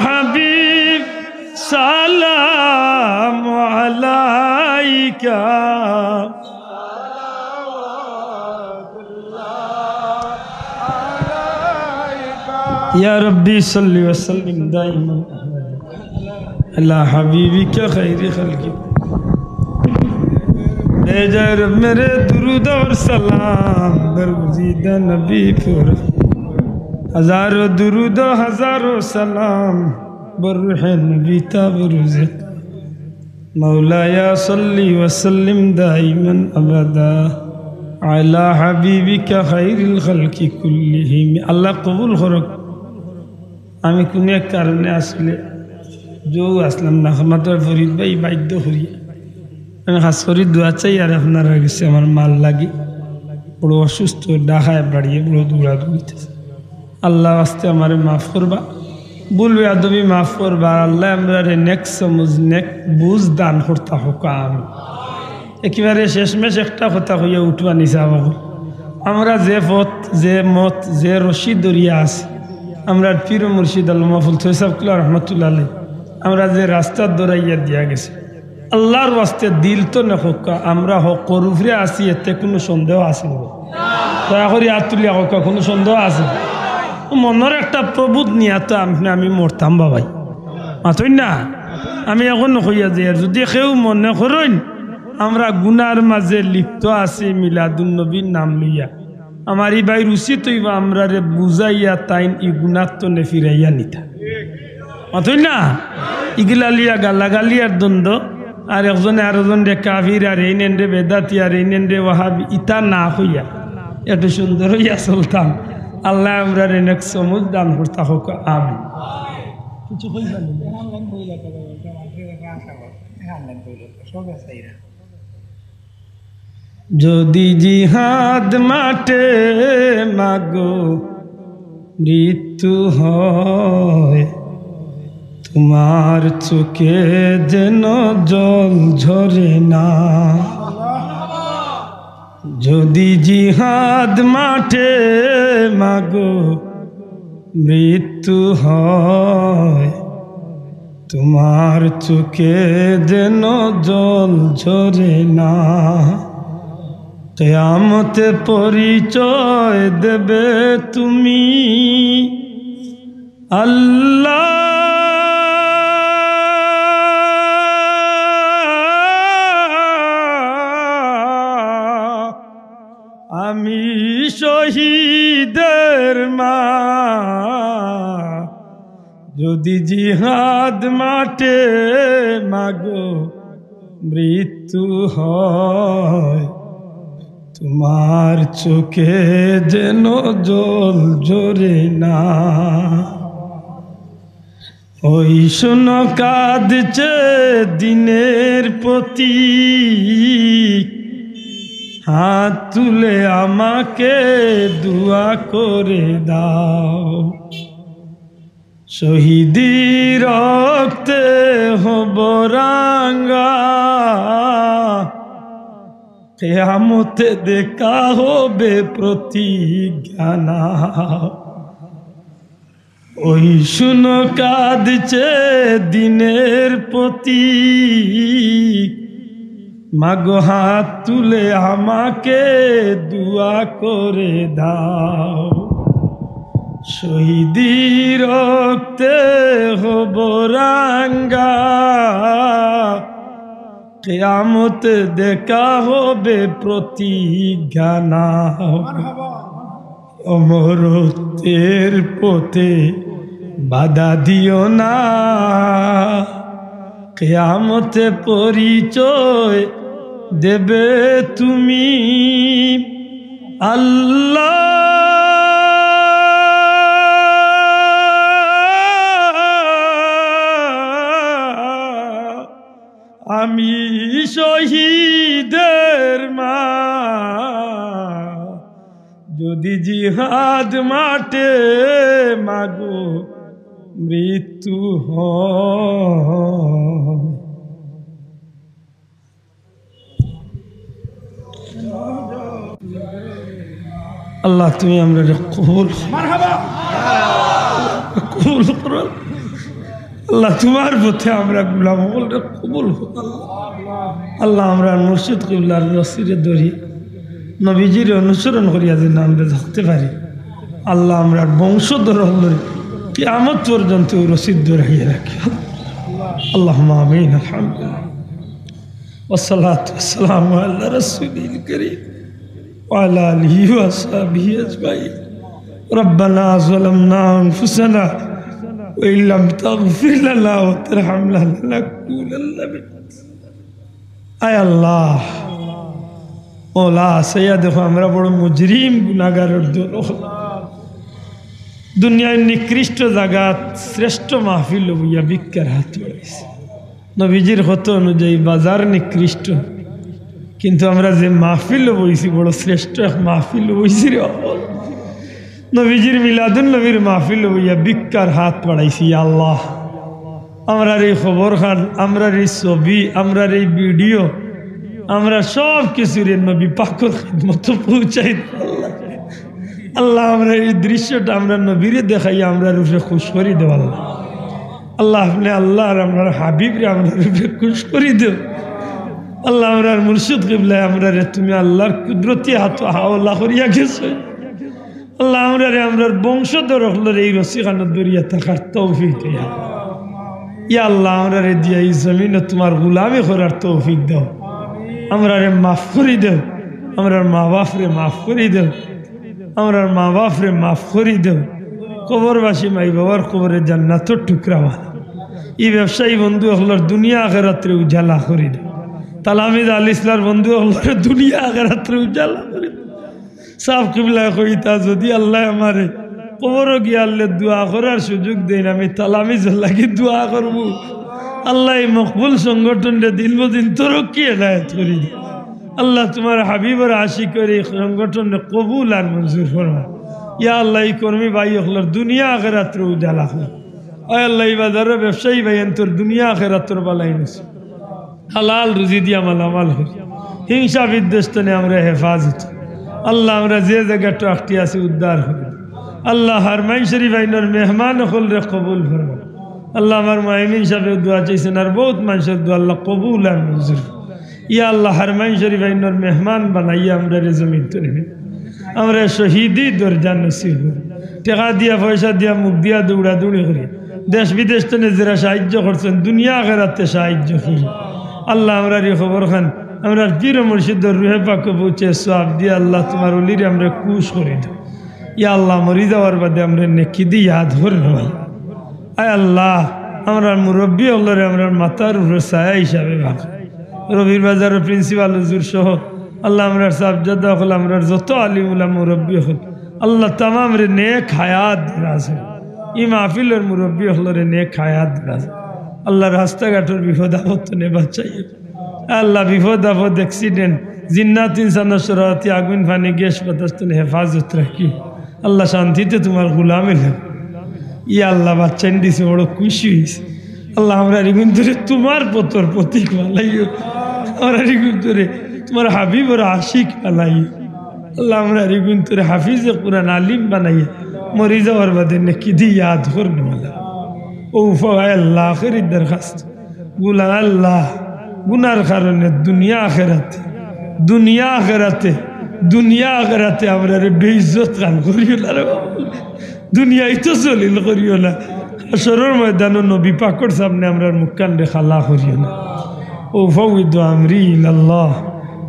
হাবিব সালাম আলাইকা ইয়া রব্বি সাল্লি ওয়া সাল্লিম দাইমান আলা হাবিবিকা খায়রি খালকি भेजा रब मेरे दुरूद और सलाम बरगुज़ीदा नबी पर हजारों दुरूद हजारों सलाम बरुह नबी ताबरुज़े मौलाया सल्ली वसल्लिम दाइमन अबदा अला हबीबिका खैरिल खल्की कुल्लिहिम अल्लाह कबूल करक आमी कुने कारणे आसले जो असलम ना खमातर फरीद भाई बाध्य करिया আমি খাস করি দোয়া চাই আর আপনারা গেছে আমার মাল লাগি বড় অসুস্থ ডাকায় বাড়িয়ে বড় দৌড়াদৌড়িতেছে আল্লাহ আস্তে আমারে মাফ করবা বলবে আদবি মাফ করবা আল্লাহ আমরা নেক সমুজ নেক বুঝ দান করতে হোক আমি একেবারে শেষমেশ একটা কথা হইয়া উঠবা নিচা বাবু আমরা যে পথ যে মত যে রশি দরিয়া আছে আমরা পীর মুর্শিদ আল্লামা ফুল থৈসাবকুল্লাহ রহমতুল্লাহ আলাইহি আমরা যে রাস্তার দৌড়াইয়া দিয়া গেছে আল্লাহর ওয়াস্তে দিল তো না হোক আমরা হক করুফরে আসি এতে কোনো সন্দেহ আছে না দয়া করে আতুলিয়া হোক কোনো সন্দেহ আছে মনের একটা প্রবোধ নিয়ে তো আমি মরতাম বাবাই মাতই না আমি এখন হইয়া যাই আর যদি কেউ মনে করেন আমরা গুনার মাঝে লিপ্ত আছি মিলাদুন নবীর নাম লইয়া আমার এই ভাই উচিত হইবা আমরা রে বুঝাইয়া তাইন ই গুনার তো নে ফিরাইয়া নিতা মাতই না ইগলা লিয়া গালাগালি আর দ্বন্দ্ব আর একজনে আরেকজন রে কাফির আর এই নেন রে বেদাতি আর এই নেন রে ওয়াহাবি ইতা না হইয়া এত সুন্দর হইয়া চলতাম আল্লাহ আমরা রে নেক সমুজ দান করতে হোক আমি কিছু কইবা যদি জিহাদ মাঠে মাগো মৃত্যু হয় তোমার চোখে যেন জল ঝরে না যদি জিহাদ মাঠে মাগো মৃত্যু হয় তোমার চোখে যেন জল ঝরে না কিয়ামতে পরিচয় দেবে তুমি আল্লাহ আমি শহীদের মা যদি জিহাদ মাঠে মাগো মৃত্যু হয় তোমার চোখে যেন জল ঝরে না ওই শোনো কাঁদছে দিনের প্রতি হাত তুলে আমাকে দুয়া করে দাও শহীদি রক্তে হব রাঙ্গা কিয়ামতে দেখা হবে প্রতিজ্ঞা নাও ওই শুনো কাঁদছে দিনের প্রতি মাগো হাত তুলে আমাকে দুয়া করে দাও শহীদি রক্তে হব রাঙ্গা কিয়ামতে দেখা হবে প্রতিজ্ঞা নাও অমরত্বের পথে বাধা দিও না কিয়ামতে পরিচয় দেবে তুমি আল্লাহ আমি শহীদের মা যদি জিহাদ মাঠে মাগো মৃত্যু হয় আল্লাহ তুমি আমরা কবুল মারহাবা কবুল করো আল্লাহ। তোমার পথে আমরা গোলাম বলতে কবুল হোক আল্লাহ। আমরা মুর্শিদ কিবলার রসিরে ধরি নবীজির অনুসরণ করিয়া যেন আমরা থাকতে পারি আল্লাহ। আমরা বংশধর হল কিয়ামত পর্যন্ত রসিদ ধরাইয়া রাখি আল্লাহুম্মা আমিন। আলহামদুলিল্লাহ ওয়াসসালাতু ওয়াসসালামু আলা রাসূলিল কারীম ওয়া আলা আলিহি ওয়া আসহাবিহি আজমাইন। রব্বানা যালামনা আনফুসানা ওয়া ইল্লাম তাগফির লানা ওয়া তারহামনা লানাকুনান্না আয় আল্লাহ ওলা সৈয়া দেখো আমরা বড় মুজরিম গুনাহগারের দল। দুনিয়ার নিকৃষ্ট জায়গাত শ্রেষ্ঠ মাহফিল হইয়া ভিক্ষার হাত বাড়াইছে। নবীজির হত অনুযায়ী বাজার নিকৃষ্ট, কিন্তু আমরা যে মাহফিল বইছি বড় শ্রেষ্ঠ এক মাহফিল বইছি রে। নবীজির মিলাদুন নবীর মাহফিল হইয়া ভিক্ষার হাত বাড়াইছি আল্লাহ। আমরার এই খবর খান, আমরার এই ছবি, আমরার এই ভিডিও, আমরা সব কিছুর নবী পাকের খিদমত পৌঁছাই আল্লাহ। আল্লাহ আমরা এই দৃশ্যটা আমরা নবীরে দেখাই আমরা রূপে খুশ করি দেব আল্লাহ। আল্লাহ আপনি আল্লাহ আর আমরা হাবিবরে আমরা রূপে খুশ করি দেব আল্লাহ। আমরা মুর্শিদ কিবলায় আমরা রে তুমি আল্লাহর কুদরতি হাত হাওলা করিয়া গেছো আল্লাহ। আমরা রে আমরার বংশধর হলো এই রসিখানা দরিয়া থাকার তৌফিক দিয়া ইয়া আল্লাহ। আমরা রে দিয়া এই জমিনে তোমার গুলামি করার তৌফিক দাও। আমরা রে মাফ করি দেও, আমরার মা বাপরে মাফ করি দেও, আমরার মা বাপরে মাফ করি দেও। কবরবাসী মাই বাবার কবরে জান্নাতের টুকরা বানা। এই ব্যবসায়ী বন্ধু হলোর দুনিয়া আখিরাতে উজালা করি দেও। তালামিদ আল ইসলার বন্ধু হলোর দুনিয়া আখিরাতে উজালা করি দেও। সাফ কিবলায় কইতা যদি আল্লাহ আমারে কবর গিয়ে আল্লাহ দোয়া করার সুযোগ দেন আমি তালামিজ লাগি দোয়া করব আল্লাহ এই মকবুল সংগঠনটা দিন বদিন তরক্কি এনায়েত করি দে আল্লাহ। তোমার হাবিবর আশিক করে এই সংগঠনটা কবুল আর মঞ্জুর ফরমা ইয়া আল্লাহ। এই কর্মী ভাই হলোর দুনিয়া আখিরাতের উজালা কর আয় আল্লাহ। এই বাজারের ব্যবসায়ী ভাই তোর দুনিয়া আখিরাতের বালাই নিছে হালাল রুজি দিয়া মালামাল করি। হিংসা বিদ্বেষনে আমরা হেফাজত আল্লাহ। আমরা যে জায়গাটা আটটি আছি উদ্ধার করি আল্লাহ। হারমাইন শরীফ আইনের মেহমান হল রে কবুল ফরমা আল্লাহ। আমার মাইমিন সাহেব দোয়া চাইছেন আর বহুত মানুষের দোয়া আল্লাহ কবুল আর মঞ্জুর ইয়া আল্লাহ। হারমাইন শরীফ আইনের মেহমান বানাইয়া আমরা রে জমিন তৈরি আমরা শহীদি দরজা নসিব করি। টাকা দিয়া পয়সা দিয়া মুখ দিয়া দৌড়া দৌড়ি করি। দেশ বিদেশ থেকে যারা সাহায্য করছেন দুনিয়া আখিরাতে সাহায্য করি আল্লাহ। আমরা রে খবর খান আমরা পীর মুর্শিদের রুহে পাকে পৌঁছে সওয়াব দিয়া আল্লাহ তোমার ওলিরে আমরা খুশ করে দাও ইয়া আল্লাহ। মরি যাওয়ার বাদে আমরা নেকি দিয়ে ইয়াদ করে নেওয়া আয় আল্লাহ। আমরা মুরব্বী হলরে আমরা মাতার উপরে ছায়া হিসাবে ভাগ রবির বাজারের প্রিন্সিপাল হুজুর সহ আল্লাহ। আমরা সাবজাদা হল আমরা যত আলিমুল্লাহ মুরব্বী হল আল্লাহ তামাম রে নেক হায়াত দিরাজ ই মাহফিলের মুরব্বী হলরে নেক হায়াত দিরাজ আল্লাহ। রাস্তাঘাটের বিপদ আপদ নে বাঁচাই আল্লাহ। বিপদ আপদ অ্যাক্সিডেন্ট জিন্নাত ইনসান সরাতি আগুন পানি গ্যাস বাতাস তুমি হেফাজত রাখি আল্লাহ। শান্তিতে তোমার গুলামে লাগ ইয়া আল্লাহ। বাচ্চান দিছে বড় খুশি হয়েছে আল্লাহ। আমরা রিগুন ধরে তোমার পতর প্রতীক বানাইও আমরা রিগুন ধরে তোমার হাবিবর আশিক বানাইও আল্লাহ। আমরা রিগুন ধরে হাফিজে কুরআন আলিম বানাইয়া মরি যাওয়ার বাদে নেকি দিয়ে ইয়াদ করবে ও আল্লাহ। আখেরি দরখাস্ত গুলা আল্লাহ গুনার কারণে দুনিয়া আখিরাতে আমরা রে বেইজ্জত কান করিও না রে দুনিয়ায় তো জলিল করিও না। হাশরের ময়দানে নবী পাকের সামনে আমরা মুখ কান রে খালা করিও না। ও ফাউইদু আমরি ইলাল্লাহ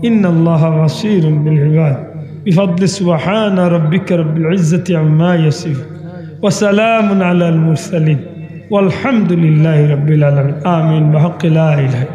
ইন্নাল্লাহা বাসীরুম বিল ইবাদ বিফadli সুবহানা রাব্বিকা রাব্বিল ইজ্জাতি আম্মা ইয়াসিফুন ওয়া সালামুন আলাল মুরসালিন ওয়ালহামদুলিল্লাহি রাব্বিল আলামিন আমিন বিহাক্কি লা ইলাহা